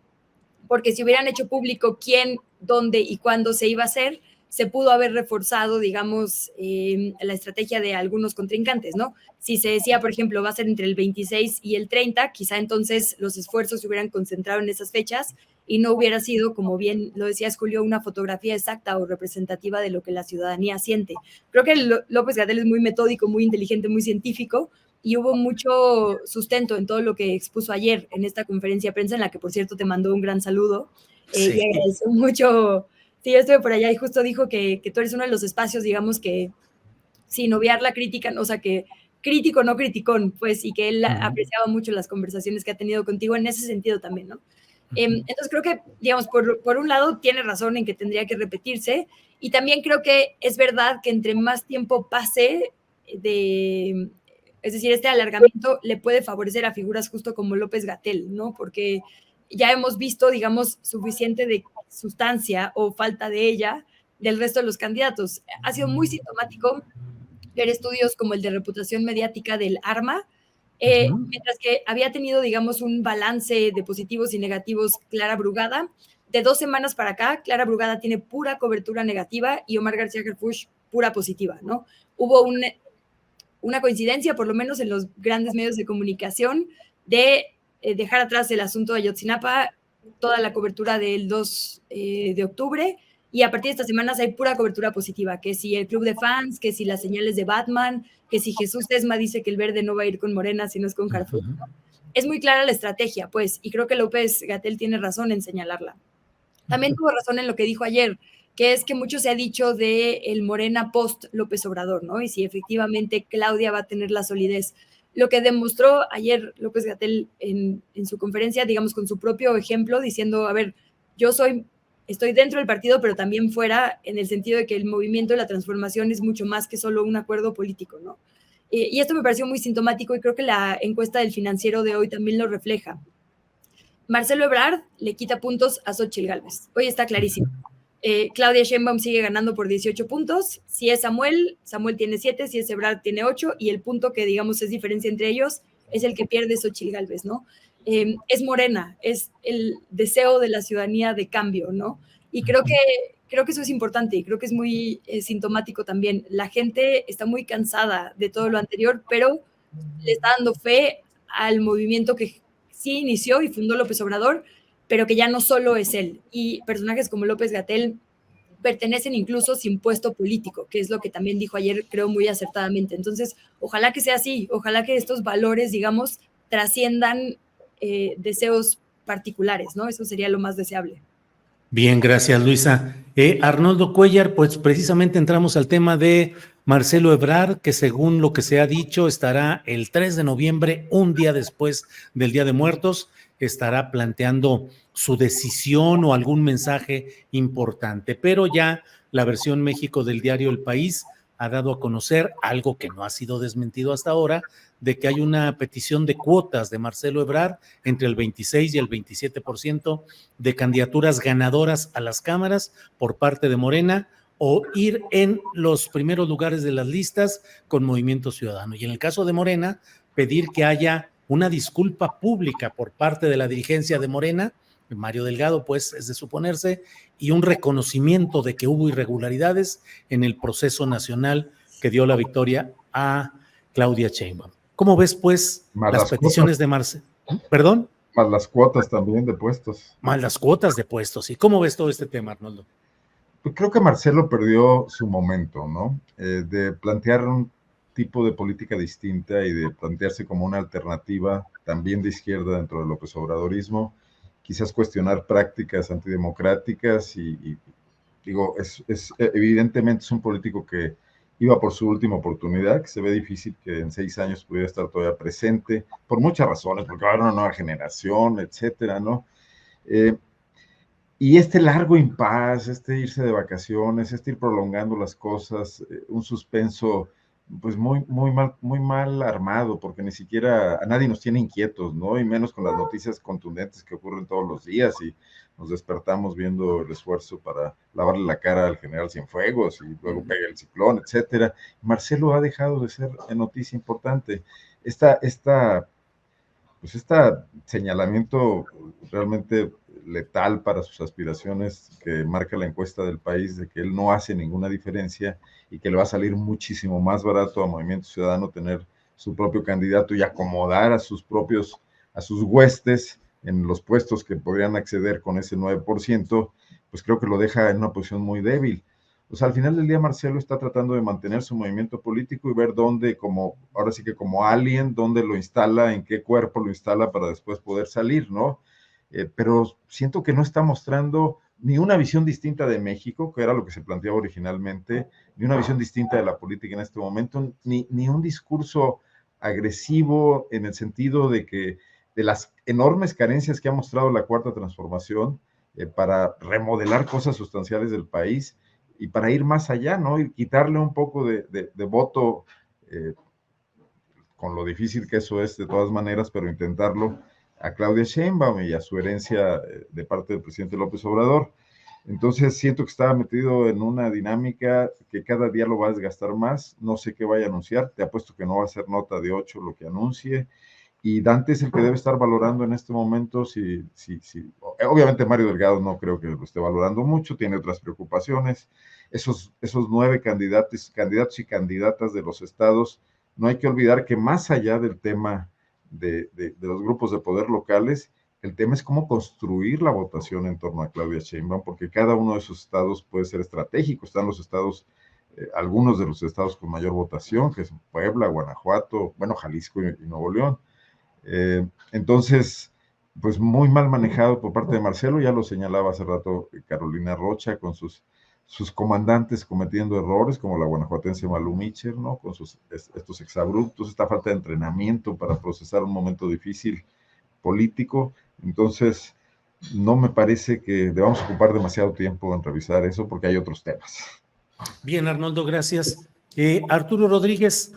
porque si hubieran hecho público quién, dónde y cuándo se iba a hacer, se pudo haber reforzado, digamos, la estrategia de algunos contrincantes, ¿no? Si se decía, por ejemplo, va a ser entre el 26 y el 30, quizá entonces los esfuerzos se hubieran concentrado en esas fechas y no hubiera sido, como bien lo decías, Julio, una fotografía exacta o representativa de lo que la ciudadanía siente. Creo que López-Gatell es muy metódico, muy inteligente, muy científico, y hubo mucho sustento en todo lo que expuso ayer en esta conferencia de prensa, en la que, por cierto, te mandó un gran saludo. Sí. Y agradezco mucho. Sí, yo estuve por allá y justo dijo que tú eres uno de los espacios, digamos, que sin obviar la crítica, o sea, que crítico, no criticón, pues, y que él apreciaba mucho las conversaciones que ha tenido contigo en ese sentido también, ¿no? Entonces creo que, digamos, por un lado tiene razón en que tendría que repetirse, y también creo que es verdad que entre más tiempo pase es decir, este alargamiento le puede favorecer a figuras justo como López-Gatell, ¿no? Porque ya hemos visto, digamos, suficiente de sustancia o falta de ella del resto de los candidatos. Ha sido muy sintomático ver estudios como el de reputación mediática del ARMA, mientras que había tenido, digamos, un balance de positivos y negativos Clara Brugada. De 2 semanas para acá, Clara Brugada tiene pura cobertura negativa y Omar García Harfuch pura positiva, ¿no? Hubo una coincidencia, por lo menos en los grandes medios de comunicación, de dejar atrás el asunto de Ayotzinapa, toda la cobertura del 2 de octubre, y a partir de estas semanas hay pura cobertura positiva, que si el club de fans, que si las señales de Batman, que si Jesús Tesma dice que el verde no va a ir con Morena, sino es con Harfuch. Es muy clara la estrategia, pues, y creo que López-Gatell tiene razón en señalarla. También tuvo razón en lo que dijo ayer, que es que mucho se ha dicho de el Morena post López Obrador, ¿no? Y si efectivamente Claudia va a tener la solidez. Lo que demostró ayer López-Gatell en su conferencia, digamos, con su propio ejemplo, diciendo, a ver, estoy dentro del partido, pero también fuera, en el sentido de que el movimiento de la transformación es mucho más que solo un acuerdo político, ¿no? Y esto me pareció muy sintomático y creo que la encuesta del Financiero de hoy también lo refleja. Marcelo Ebrard le quita puntos a Xóchitl Gálvez. Hoy está clarísimo. Claudia Sheinbaum sigue ganando por 18 puntos. Si es Samuel tiene 7, si es Ebrard tiene 8, y el punto que, digamos, es diferencia entre ellos es el que pierde Xóchitl Gálvez, ¿no? Es Morena, es el deseo de la ciudadanía de cambio, ¿no? Y creo que eso es importante y creo que es muy sintomático también. La gente está muy cansada de todo lo anterior, pero le está dando fe al movimiento que sí inició y fundó López Obrador, pero que ya no solo es él. Y personajes como López-Gatell pertenecen incluso sin puesto político, que es lo que también dijo ayer, creo, muy acertadamente. Entonces, ojalá que sea así, ojalá que estos valores, digamos, trasciendan deseos particulares, ¿no? Eso sería lo más deseable. Bien, gracias, Luisa. Arnoldo Cuellar, pues precisamente entramos al tema de Marcelo Ebrard, que según lo que se ha dicho, estará el 3 de noviembre, un día después del Día de Muertos, estará planteando su decisión o algún mensaje importante. Pero ya la versión México del diario El País ha dado a conocer algo que no ha sido desmentido hasta ahora, de que hay una petición de cuotas de Marcelo Ebrard entre el 26 y el 27% de candidaturas ganadoras a las cámaras por parte de Morena, o ir en los primeros lugares de las listas con Movimiento Ciudadano. Y en el caso de Morena, pedir que haya una disculpa pública por parte de la dirigencia de Morena, Mario Delgado, pues es de suponerse, y un reconocimiento de que hubo irregularidades en el proceso nacional que dio la victoria a Claudia Sheinbaum. ¿Cómo ves, pues, las peticiones de Marcelo? ¿Perdón? Más las cuotas también de puestos. Más las cuotas de puestos. ¿Y cómo ves todo este tema, Arnoldo? Pues creo que Marcelo perdió su momento, ¿no? De plantear un tipo de política distinta y de plantearse como una alternativa también de izquierda dentro del López Obradorismo, quizás cuestionar prácticas antidemocráticas y digo, evidentemente es un político que iba por su última oportunidad, que se ve difícil que en 6 años pudiera estar todavía presente, por muchas razones, porque va a haber una nueva generación, etcétera, ¿no? Y este largo impas, este irse de vacaciones, este ir prolongando las cosas, un suspenso pues muy mal armado, porque ni siquiera a nadie nos tiene inquietos, ¿no? Y menos con las noticias contundentes que ocurren todos los días y nos despertamos viendo el esfuerzo para lavarle la cara al general Cienfuegos y luego pega el ciclón, etcétera. Marcelo ha dejado de ser noticia importante. Pues este señalamiento realmente letal para sus aspiraciones que marca la encuesta del País de que él no hace ninguna diferencia y que le va a salir muchísimo más barato a Movimiento Ciudadano tener su propio candidato y acomodar a sus huestes en los puestos que podrían acceder con ese 9%, pues creo que lo deja en una posición muy débil. O sea, al final del día Marcelo está tratando de mantener su movimiento político y ver dónde, ahora sí que como alien, dónde lo instala, en qué cuerpo lo instala para después poder salir, ¿no? Pero siento que no está mostrando ni una visión distinta de México, que era lo que se planteaba originalmente, ni una visión distinta de la política en este momento, ni un discurso agresivo en el sentido de las enormes carencias que ha mostrado la Cuarta Transformación para remodelar cosas sustanciales del país y para ir más allá, ¿no? Y quitarle un poco de voto, con lo difícil que eso es de todas maneras, pero intentarlo, a Claudia Sheinbaum y a su herencia de parte del presidente López Obrador. Entonces siento que estaba metido en una dinámica que cada día lo va a desgastar más. No sé qué vaya a anunciar, te apuesto que no va a ser nota de 8 lo que anuncie. Y Dante es el que debe estar valorando en este momento si. Obviamente Mario Delgado no creo que lo esté valorando mucho, tiene otras preocupaciones. Esos 9 candidatos y candidatas de los estados, no hay que olvidar que más allá del tema de los grupos de poder locales, el tema es cómo construir la votación en torno a Claudia Sheinbaum, porque cada uno de esos estados puede ser estratégico. Están los estados, algunos de los estados con mayor votación, que son Puebla, Guanajuato, bueno, Jalisco y Nuevo León. Entonces, pues muy mal manejado por parte de Marcelo, ya lo señalaba hace rato Carolina Rocha, con sus comandantes cometiendo errores, como la guanajuatense Malú Micher, ¿no? Con estos exabruptos, esta falta de entrenamiento para procesar un momento difícil político. Entonces, no me parece que debamos ocupar demasiado tiempo en revisar eso porque hay otros temas. Bien, Arnoldo, gracias. Arturo Rodríguez,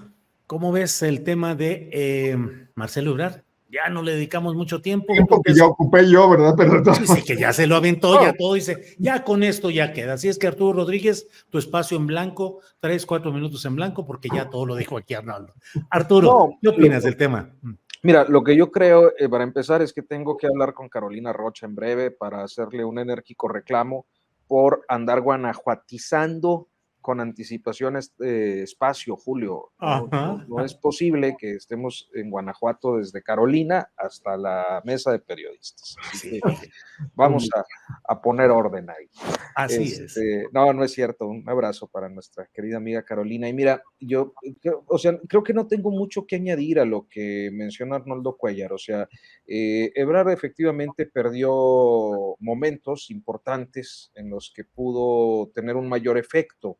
¿cómo ves el tema de Marcelo Ebrard? Ya no le dedicamos mucho tiempo. Tiempo que ya ocupé yo, ¿verdad? Pero sí, que ya se lo aventó, ya todo dice, ya con esto ya queda. Así es que Arturo Rodríguez, tu espacio en blanco, 3-4 minutos en blanco, porque ya todo lo dijo aquí Arnoldo. Arturo, ¿qué opinas del tema? Mira, lo que yo creo, para empezar, es que tengo que hablar con Carolina Rocha en breve para hacerle un enérgico reclamo por andar guanajuatizando con anticipación espacio, Julio. No es posible que estemos en Guanajuato desde Carolina hasta la mesa de periodistas. Así que vamos a poner orden ahí. Así es. No es cierto. Un abrazo para nuestra querida amiga Carolina. Y mira, yo, creo que no tengo mucho que añadir a lo que menciona Arnoldo Cuellar. O sea, Ebrard efectivamente perdió momentos importantes en los que pudo tener un mayor efecto.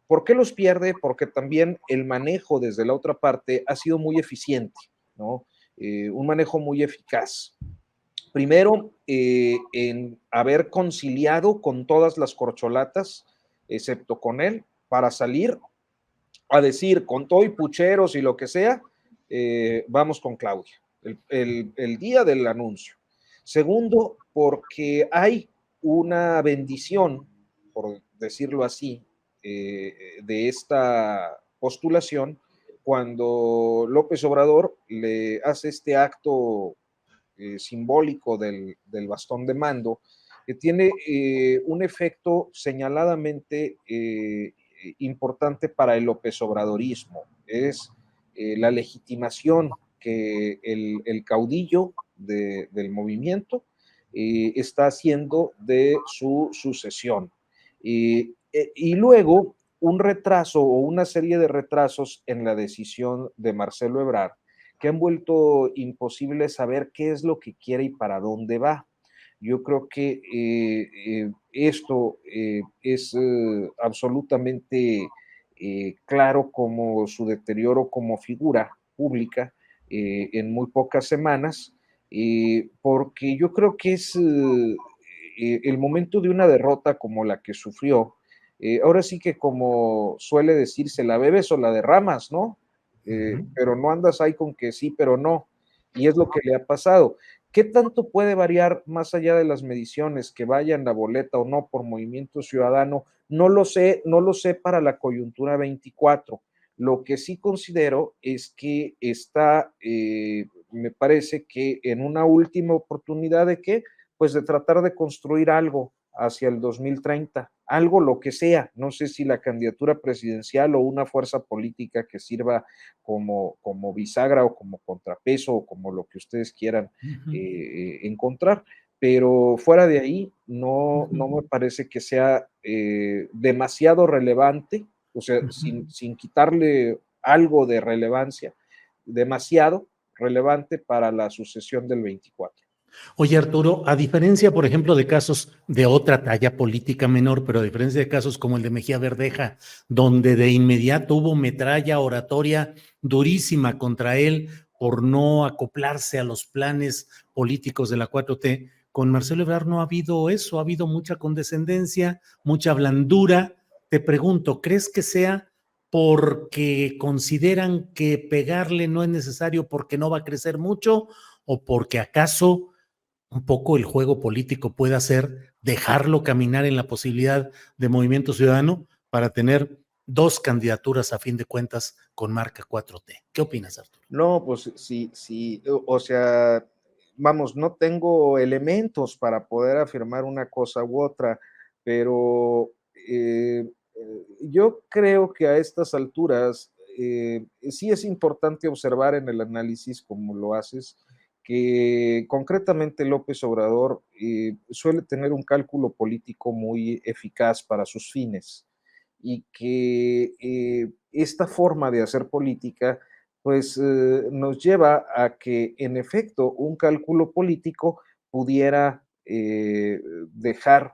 ¿Por qué los pierde? Porque también el manejo desde la otra parte ha sido muy eficiente, ¿no? Un manejo muy eficaz. Primero, en haber conciliado con todas las corcholatas, excepto con él, para salir a decir con todo y pucheros y lo que sea, vamos con Claudia, el día del anuncio. Segundo, porque hay una bendición, por decirlo así, de esta postulación, cuando López Obrador le hace este acto simbólico del bastón de mando, que tiene un efecto señaladamente importante para el López Obradorismo. Es la legitimación que el caudillo del movimiento está haciendo de su sucesión. Y luego un retraso o una serie de retrasos en la decisión de Marcelo Ebrard que han vuelto imposible saber qué es lo que quiere y para dónde va. Yo creo que esto es absolutamente claro como su deterioro como figura pública en muy pocas semanas, porque yo creo que es el momento de una derrota como la que sufrió. Ahora sí que como suele decirse, la bebes o la derramas, ¿no? Pero no andas ahí con que sí, pero no. Y es lo que le ha pasado. ¿Qué tanto puede variar más allá de las mediciones que vaya en la boleta o no por Movimiento Ciudadano? No lo sé para la coyuntura 24. Lo que sí considero es que está, me parece que en una última oportunidad de qué, pues de tratar de construir algo hacia el 2030, algo lo que sea, no sé si la candidatura presidencial o una fuerza política que sirva como bisagra o como contrapeso o como lo que ustedes quieran encontrar, pero fuera de ahí no me parece que sea demasiado relevante, o sea, sin quitarle algo de relevancia, demasiado relevante para la sucesión del 24. Oye, Arturo, a diferencia, por ejemplo, de casos de otra talla política menor, pero a diferencia de casos como el de Mejía Verdeja, donde de inmediato hubo metralla oratoria durísima contra él por no acoplarse a los planes políticos de la 4T, con Marcelo Ebrard no ha habido eso, ha habido mucha condescendencia, mucha blandura. Te pregunto, ¿crees que sea porque consideran que pegarle no es necesario porque no va a crecer mucho o porque acaso un poco el juego político puede ser dejarlo caminar en la posibilidad de Movimiento Ciudadano para tener dos candidaturas a fin de cuentas con marca 4T? ¿Qué opinas, Arturo? No, pues sí, o sea, vamos, no tengo elementos para poder afirmar una cosa u otra, pero yo creo que a estas alturas sí es importante observar en el análisis, como lo haces, que concretamente López Obrador suele tener un cálculo político muy eficaz para sus fines y que esta forma de hacer política pues nos lleva a que en efecto un cálculo político pudiera dejar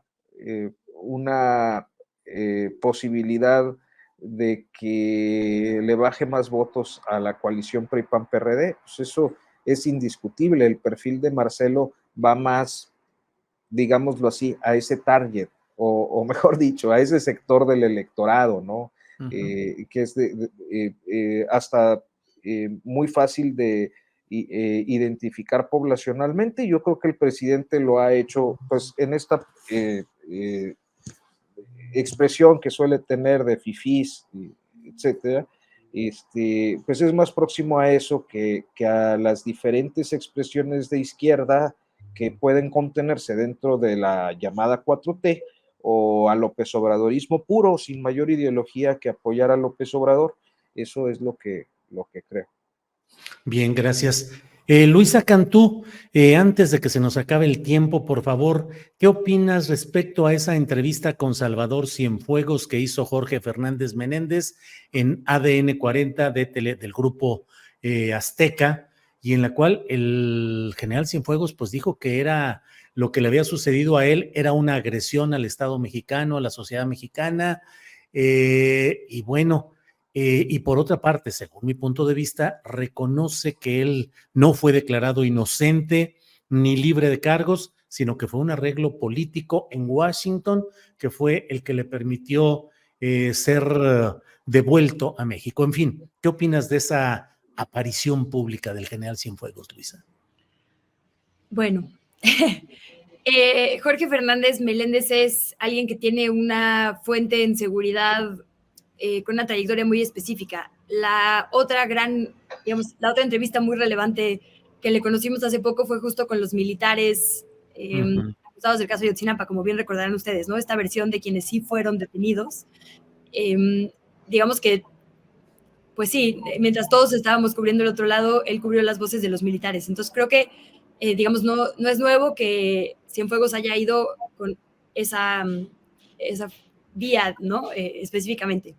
una posibilidad de que le baje más votos a la coalición PRI-PAN-PRD. Pues eso es indiscutible. El perfil de Marcelo va más digámoslo así, a ese target, o mejor dicho, a ese sector del electorado, ¿no? Que es hasta muy fácil de identificar poblacionalmente. Yo creo que el presidente lo ha hecho, pues, en esta expresión que suele tener de fifís, etcétera, pues es más próximo a eso que a las diferentes expresiones de izquierda que pueden contenerse dentro de la llamada 4T, o a López Obradorismo puro, sin mayor ideología que apoyar a López Obrador. Eso es lo que creo. Bien, gracias. Luisa Cantú, antes de que se nos acabe el tiempo, por favor, ¿qué opinas respecto a esa entrevista con Salvador Cienfuegos que hizo Jorge Fernández Menéndez en ADN 40 del grupo Azteca, y en la cual el general Cienfuegos pues dijo que era lo que le había sucedido a él, era una agresión al Estado mexicano, a la sociedad mexicana, y bueno, y por otra parte, según mi punto de vista, reconoce que él no fue declarado inocente ni libre de cargos, sino que fue un arreglo político en Washington que fue el que le permitió ser devuelto a México. En fin, ¿qué opinas de esa aparición pública del general Cienfuegos, Luisa? Bueno, Jorge Fernández Meléndez es alguien que tiene una fuente en seguridad con una trayectoria muy específica. La otra entrevista muy relevante que le conocimos hace poco fue justo con los militares acusados del caso de Ayotzinapa, como bien recordarán ustedes, ¿no? Esta versión de quienes sí fueron detenidos. Digamos que, pues sí, mientras todos estábamos cubriendo el otro lado, él cubrió las voces de los militares. Entonces creo que, digamos, no es nuevo que Cienfuegos haya ido con esa vía, ¿no? Específicamente.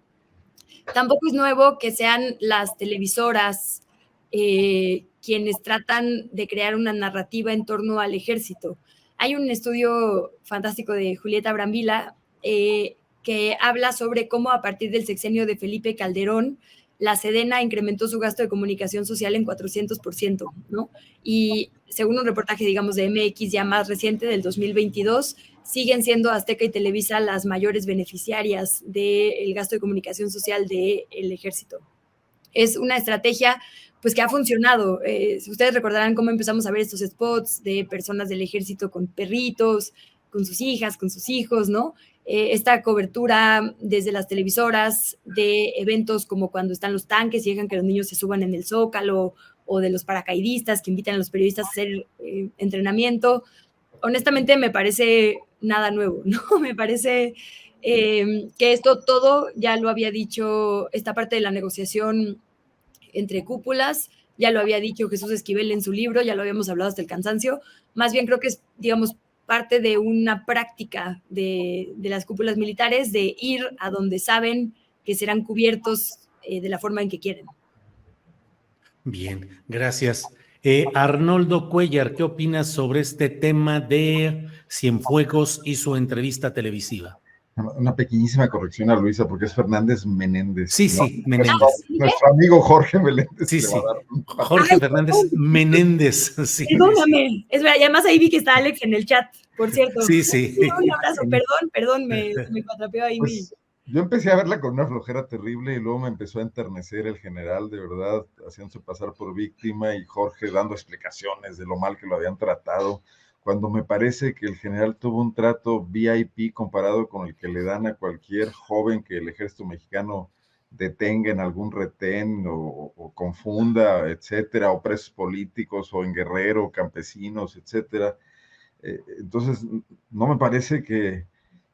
Tampoco es nuevo que sean las televisoras quienes tratan de crear una narrativa en torno al ejército. Hay un estudio fantástico de Julieta Brambila que habla sobre cómo a partir del sexenio de Felipe Calderón, la Sedena incrementó su gasto de comunicación social en 400%, ¿no? Y según un reportaje, digamos, de MX ya más reciente, del 2022, siguen siendo Azteca y Televisa las mayores beneficiarias del gasto de comunicación social del ejército. Es una estrategia pues que ha funcionado. Ustedes recordarán cómo empezamos a ver estos spots de personas del ejército con perritos, con sus hijas, con sus hijos, ¿no? Esta cobertura desde las televisoras de eventos como cuando están los tanques y dejan que los niños se suban en el Zócalo, o de los paracaidistas que invitan a los periodistas a hacer entrenamiento. Honestamente me parece nada nuevo, ¿no? Me parece que esto todo ya lo había dicho, esta parte de la negociación entre cúpulas, ya lo había dicho Jesús Esquivel en su libro, ya lo habíamos hablado hasta el cansancio. Más bien creo que es, digamos, parte de una práctica de las cúpulas militares de ir a donde saben que serán cubiertos de la forma en que quieren. Bien, gracias. Arnoldo Cuellar, ¿qué opinas sobre este tema de Cienfuegos y su entrevista televisiva? Una pequeñísima corrección a Luisa, porque es Fernández Menéndez. Sí, ¿no? sí, Menéndez. Nuestro amigo Jorge Meléndez. Sí, sí. Jorge Fernández Menéndez. Sí, perdóname. Sí. Es verdad, y además ahí vi que está Alex en el chat, por cierto. Sí, sí. Un abrazo, perdón, me cuatrapeó ahí. Pues, yo empecé a verla con una flojera terrible y luego me empezó a enternecer el general, de verdad, haciéndose pasar por víctima, y Jorge dando explicaciones de lo mal que lo habían tratado, cuando me parece que el general tuvo un trato VIP comparado con el que le dan a cualquier joven que el ejército mexicano detenga en algún retén o confunda, etcétera, o presos políticos, o en Guerrero, campesinos, etcétera. Entonces, no me parece que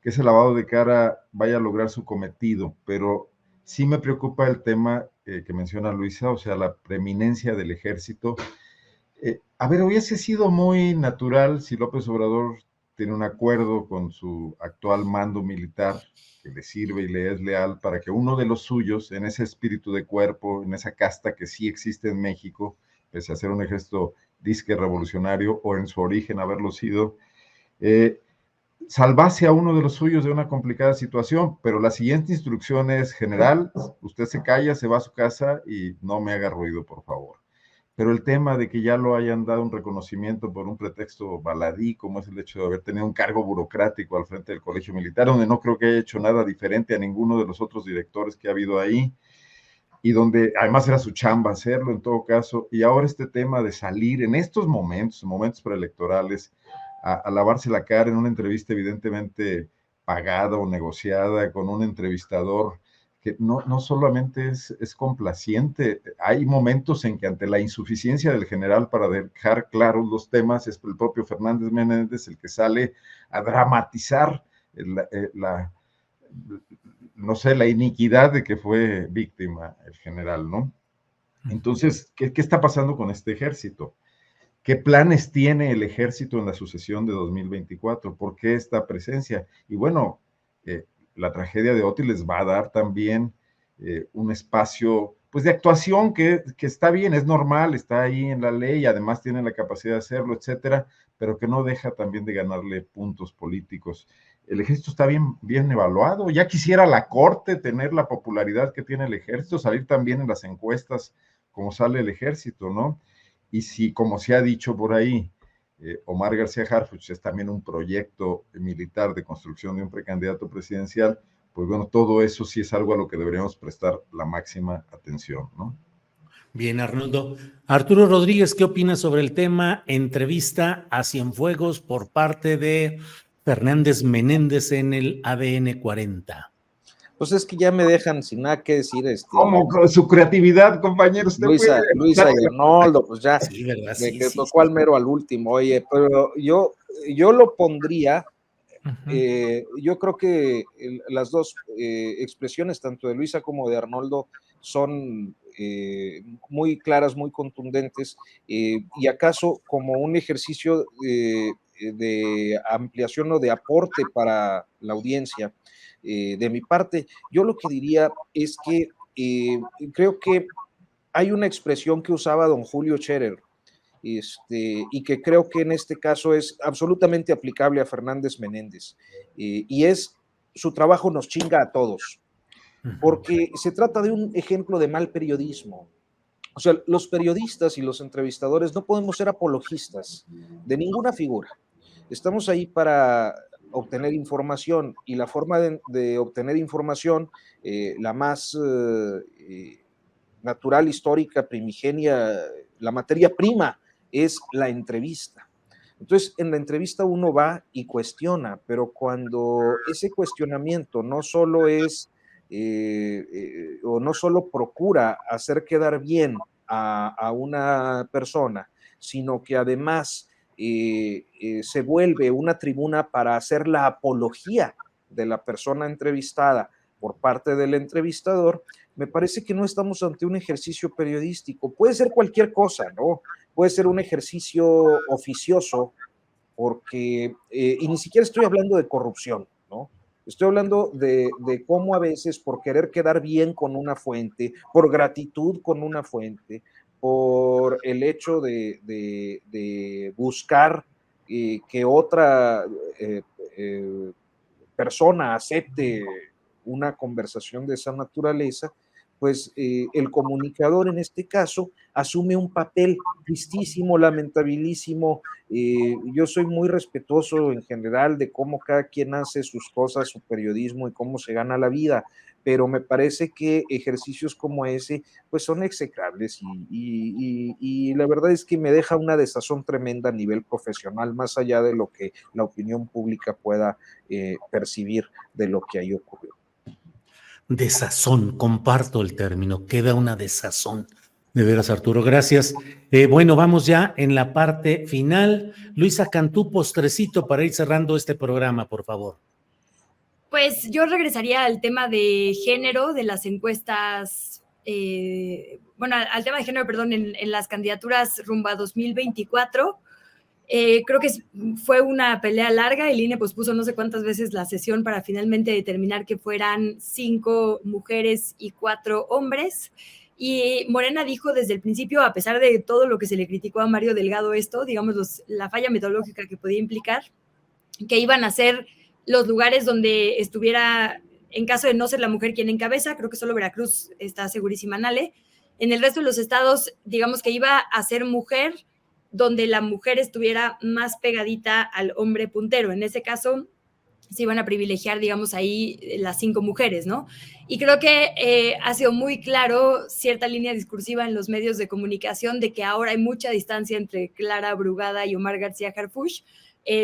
ese lavado de cara vaya a lograr su cometido, pero sí me preocupa el tema que menciona Luisa, o sea, la preeminencia del ejército. A ver, hubiese sido muy natural si López Obrador tiene un acuerdo con su actual mando militar que le sirve y le es leal para que uno de los suyos, en ese espíritu de cuerpo, en esa casta que sí existe en México, pese a ser un ejército disque revolucionario o en su origen haberlo sido, salvase a uno de los suyos de una complicada situación, pero la siguiente instrucción es: general, usted se calla, se va a su casa y no me haga ruido, por favor. pero el tema de que ya lo hayan dado un reconocimiento por un pretexto baladí, como es el hecho de haber tenido un cargo burocrático al frente del Colegio Militar, donde no creo que haya hecho nada diferente a ninguno de los otros directores que ha habido ahí, y donde además era su chamba hacerlo en todo caso, y ahora este tema de salir en estos momentos preelectorales, a lavarse la cara en una entrevista evidentemente pagada o negociada con un entrevistador que no solamente es complaciente, hay momentos en que ante la insuficiencia del general para dejar claros los temas, es el propio Fernández Menéndez el que sale a dramatizar no sé, la iniquidad de que fue víctima el general, ¿no? Entonces, ¿qué está pasando con este ejército? ¿Qué planes tiene el ejército en la sucesión de 2024? ¿Por qué esta presencia? Y bueno, la tragedia de Oti les va a dar también un espacio pues de actuación que está bien, es normal, está ahí en la ley, además tiene la capacidad de hacerlo, etcétera, pero que no deja también de ganarle puntos políticos. El ejército está bien evaluado, ya quisiera la corte tener la popularidad que tiene el ejército, salir también en las encuestas como sale el ejército, ¿no? Y si, como se ha dicho por ahí, Omar García Harfuch es también un proyecto militar de construcción de un precandidato presidencial, pues bueno, todo eso sí es algo a lo que deberíamos prestar la máxima atención, ¿no? Bien, Arnoldo. Arturo Rodríguez, ¿qué opinas sobre el tema entrevista a Cienfuegos por parte de Fernández Menéndez en el ADN 40? Pues es que ya me dejan sin nada que decir. ¿Cómo con su creatividad, compañero? Usted Luisa y Arnoldo, pues ya, Sí, ¿verdad? de Sí, que sí, tocó sí. al mero al último. Oye, pero yo lo pondría. Yo creo que las dos expresiones, tanto de Luisa como de Arnoldo, son muy claras, muy contundentes, y acaso como un ejercicio de ampliación o de aporte para la audiencia. De mi parte, yo lo que diría es que creo que hay una expresión que usaba don Julio Scherer, y que creo que en este caso es absolutamente aplicable a Fernández Menéndez, y es: su trabajo nos chinga a todos, porque se trata de un ejemplo de mal periodismo. O sea, los periodistas y los entrevistadores no podemos ser apologistas de ninguna figura. Estamos ahí para obtener información, y la forma de obtener información, la más natural, histórica, primigenia, la materia prima, es la entrevista. Entonces, en la entrevista uno va y cuestiona, pero cuando ese cuestionamiento no solo es o no solo procura hacer quedar bien a una persona, sino que además se vuelve una tribuna para hacer la apología de la persona entrevistada por parte del entrevistador, me parece que no estamos ante un ejercicio periodístico. Puede ser cualquier cosa, ¿no? Puede ser un ejercicio oficioso, porque, y ni siquiera estoy hablando de corrupción, ¿no? Estoy hablando de cómo a veces, por querer quedar bien con una fuente, por gratitud con una fuente, por el hecho de buscar que otra persona acepte una conversación de esa naturaleza, pues el comunicador en este caso asume un papel tristísimo, lamentabilísimo. Yo soy muy respetuoso en general de cómo cada quien hace sus cosas, su periodismo y cómo se gana la vida, pero me parece que ejercicios como ese pues son execrables, y la verdad es que me deja una desazón tremenda a nivel profesional, más allá de lo que la opinión pública pueda percibir de lo que ahí ocurrió. Desazón, comparto el término, queda una desazón. De veras, Arturo, gracias. Bueno, vamos ya en la parte final. Luisa Cantú, postrecito para ir cerrando este programa, por favor. Pues yo regresaría al tema de género, de las encuestas, bueno, al tema de género, perdón, en las candidaturas rumbo a 2024. Creo que fue una pelea larga. El INE pospuso no sé cuántas veces la sesión para finalmente determinar que fueran 5 mujeres y 4 hombres. Y Morena dijo desde el principio, a pesar de todo lo que se le criticó a Mario Delgado esto, digamos, la falla metodológica que podía implicar, que iban a ser los lugares donde estuviera, en caso de no ser la mujer quien encabeza, creo que solo Veracruz está segurísima, Nale, En el resto de los estados, digamos que iba a ser mujer, donde la mujer estuviera más pegadita al hombre puntero. En ese caso, se iban a privilegiar, digamos, ahí las 5 mujeres, ¿no? Y creo que ha sido muy claro cierta línea discursiva en los medios de comunicación de que ahora hay mucha distancia entre Clara Brugada y Omar García Harfuch,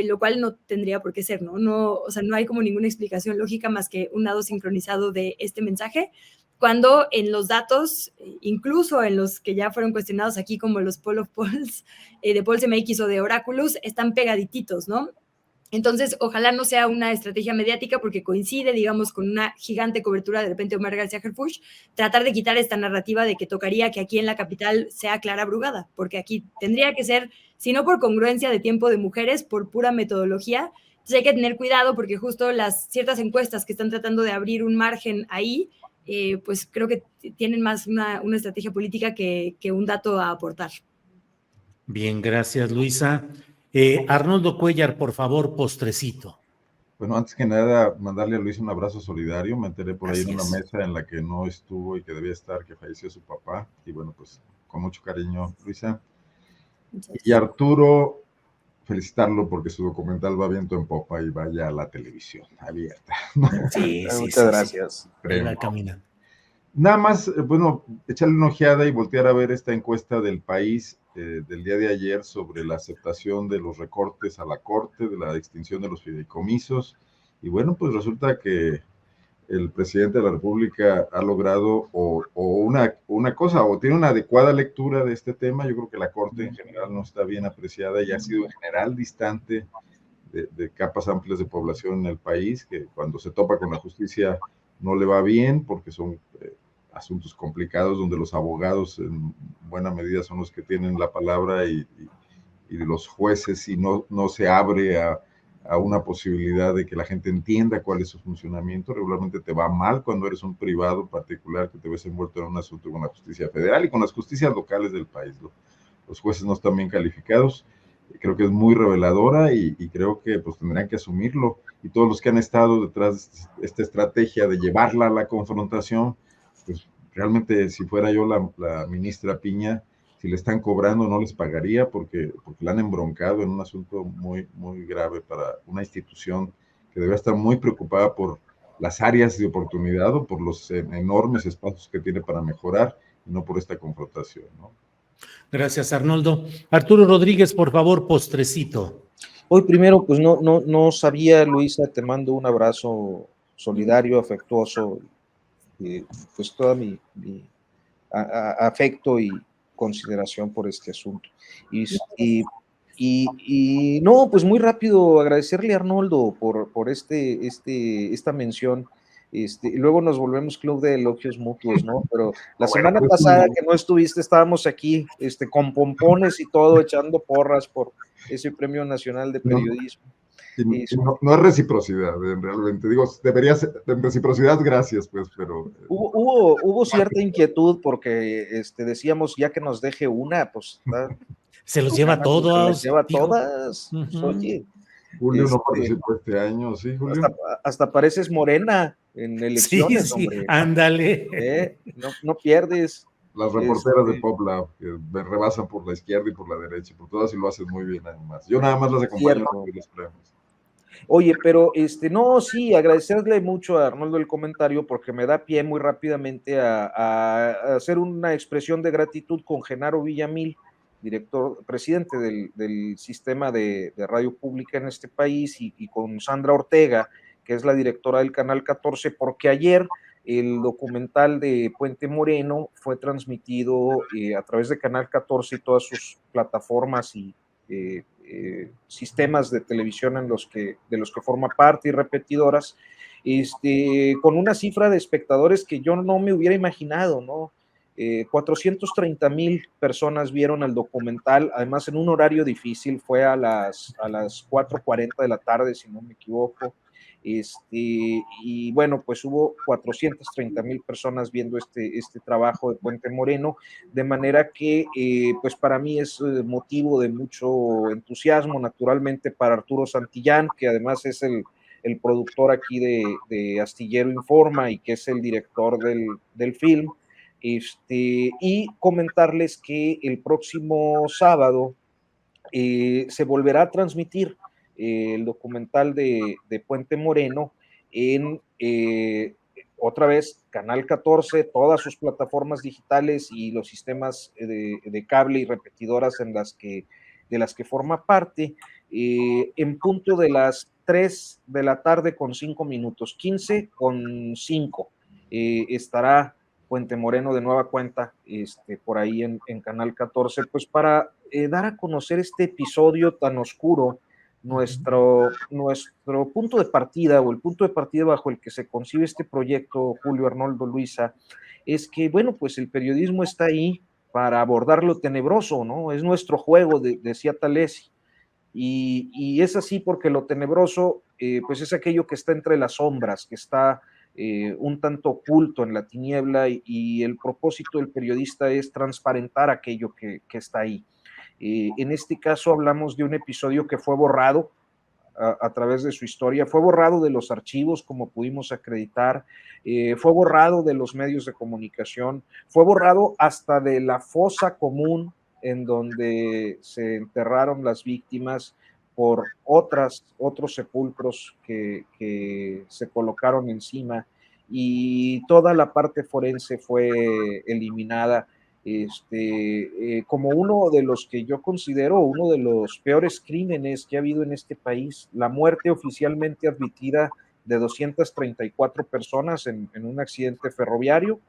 lo cual no tendría por qué ser, ¿no? No, o sea, no hay como ninguna explicación lógica más que un lado sincronizado de este mensaje, cuando en los datos, incluso en los que ya fueron cuestionados aquí, como los Poll of Polls, de Polls MX o de Oráculos, están pegadititos, ¿no? Entonces, ojalá no sea una estrategia mediática porque coincide, digamos, con una gigante cobertura de repente Omar García Harfuch, tratar de quitar esta narrativa de que tocaría que aquí en la capital sea Clara Brugada, porque aquí tendría que ser, si no por congruencia de tiempo de mujeres, por pura metodología. Entonces hay que tener cuidado porque justo las ciertas encuestas que están tratando de abrir un margen ahí, pues creo que tienen más una estrategia política que un dato a aportar. Bien, gracias, Luisa. Arnoldo Cuellar, por favor, postrecito. Bueno, antes que nada, mandarle a Luis un abrazo solidario. Me enteré por ahí en una mesa en la que no estuvo y que debía estar, que falleció su papá. Y bueno, pues con mucho cariño, Luisa. Y Arturo, felicitarlo porque su documental va viento en popa y vaya a la televisión abierta. Sí, muchas gracias. Va caminando. Nada más, bueno, echarle una ojeada y voltear a ver esta encuesta del País del día de ayer sobre la aceptación de los recortes a la Corte, de la extinción de los fideicomisos. Y bueno, pues resulta que el presidente de la República ha logrado una cosa, o tiene una adecuada lectura de este tema. Yo creo que la Corte en general no está bien apreciada y ha sido en general distante de capas amplias de población en el país, que cuando se topa con la justicia no le va bien porque son asuntos complicados donde los abogados en buena medida son los que tienen la palabra y los jueces, y no se abre a una posibilidad de que la gente entienda cuál es su funcionamiento. Regularmente te va mal cuando eres un privado particular que te ves envuelto en un asunto con la justicia federal y con las justicias locales del país. Los jueces no están bien calificados. Creo que es muy reveladora y creo que pues tendrán que asumirlo. Y todos los que han estado detrás de esta estrategia de llevarla a la confrontación, pues realmente si fuera yo la ministra Piña, si le están cobrando no les pagaría porque la han embroncado en un asunto muy, muy grave para una institución que debe estar muy preocupada por las áreas de oportunidad o por los enormes espacios que tiene para mejorar y no por esta confrontación, ¿no? Gracias, Arnoldo. Arturo Rodríguez, por favor, postrecito. Hoy primero, pues no sabía, Luisa, te mando un abrazo solidario, afectuoso, pues todo mi afecto y consideración por este asunto. Y no, pues muy rápido agradecerle a Arnoldo por esta mención. Luego nos volvemos club de elogios mutuos, ¿no? Pero la semana pasada que no estuviste, estábamos aquí con pompones y todo, echando porras por ese Premio Nacional de Periodismo. No es reciprocidad, realmente. Digo, debería ser, en reciprocidad, gracias, pues, pero... Hubo cierta inquietud porque decíamos, ya que nos deje una, pues... Se los lleva todos. Se los lleva todas. Pues, oye, Julio no participó este año, ¿sí, Julio? Hasta pareces Morena en elecciones, sí, hombre. Ándale. No pierdes. Las reporteras de PopLab que me rebasan por la izquierda y por la derecha, por todas, y lo hacen muy bien además. Yo nada más las acompaño en los premios. Oye, pero no, sí, agradecerle mucho a Arnoldo el comentario porque me da pie muy rápidamente a hacer una expresión de gratitud con Genaro Villamil, presidente del sistema de radio pública en este país, y con Sandra Ortega, que es la directora del Canal 14, porque ayer el documental de Puente Moreno fue transmitido a través de Canal 14 y todas sus plataformas y sistemas de televisión de los que forma parte y repetidoras, con una cifra de espectadores que yo no me hubiera imaginado, ¿no? 430,000 personas vieron el documental, además en un horario difícil, fue a las 4:40 de la tarde, si no me equivoco. Y bueno, pues hubo 430,000 personas viendo este trabajo de Puente Moreno, de manera que pues para mí es motivo de mucho entusiasmo, naturalmente, para Arturo Santillán, que además es el productor aquí de Astillero Informa y que es el director del film. Y comentarles que el próximo sábado se volverá a transmitir el documental de Puente Moreno en otra vez Canal 14, todas sus plataformas digitales y los sistemas de cable y repetidoras de las que forma parte, en punto de las 3 de la tarde con 5 minutos, 15 con 5, estará Puente Moreno de nueva cuenta, por ahí en Canal 14, pues para dar a conocer este episodio tan oscuro, nuestro punto de partida o el punto de partida bajo el que se concibe este proyecto, Julio, Arnoldo, Luisa, es que, bueno, pues el periodismo está ahí para abordar lo tenebroso, ¿no? Es nuestro juego, decía Talesi. Y es así porque lo tenebroso, pues es aquello que está entre las sombras, que está un tanto oculto en la tiniebla, y el propósito del periodista es transparentar aquello que está ahí. En este caso hablamos de un episodio que fue borrado a través de su historia, fue borrado de los archivos, como pudimos acreditar, fue borrado de los medios de comunicación, fue borrado hasta de la fosa común en donde se enterraron las víctimas por otros sepulcros que se colocaron encima, y toda la parte forense fue eliminada. Como uno de los que yo considero uno de los peores crímenes que ha habido en este país, la muerte oficialmente admitida de 234 personas en un accidente ferroviario,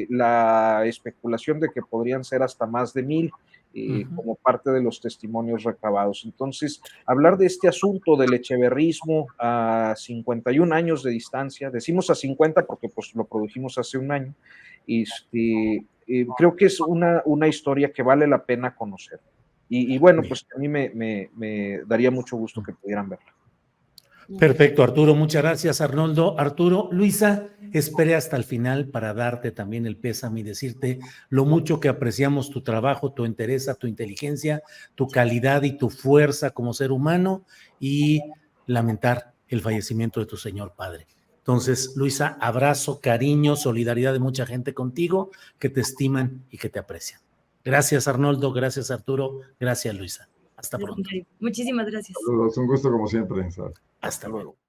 la especulación de que podrían ser hasta más de 1000, como parte de los testimonios recabados. Entonces, hablar de este asunto del echeverrismo a 51 años de distancia, decimos a 50 porque pues lo produjimos hace un año, creo que es una historia que vale la pena conocer. Y bueno, pues a mí me daría mucho gusto que pudieran verla. Perfecto, Arturo, muchas gracias, Arnoldo. Arturo, Luisa, esperé hasta el final para darte también el pésame y decirte lo mucho que apreciamos tu trabajo, tu entereza, tu inteligencia, tu calidad y tu fuerza como ser humano, y lamentar el fallecimiento de tu señor padre. Entonces, Luisa, abrazo, cariño, solidaridad de mucha gente contigo que te estiman y que te aprecian. Gracias, Arnoldo, gracias, Arturo, gracias, Luisa. Hasta pronto. Muchísimas gracias. Saludos, un gusto como siempre. Hasta luego.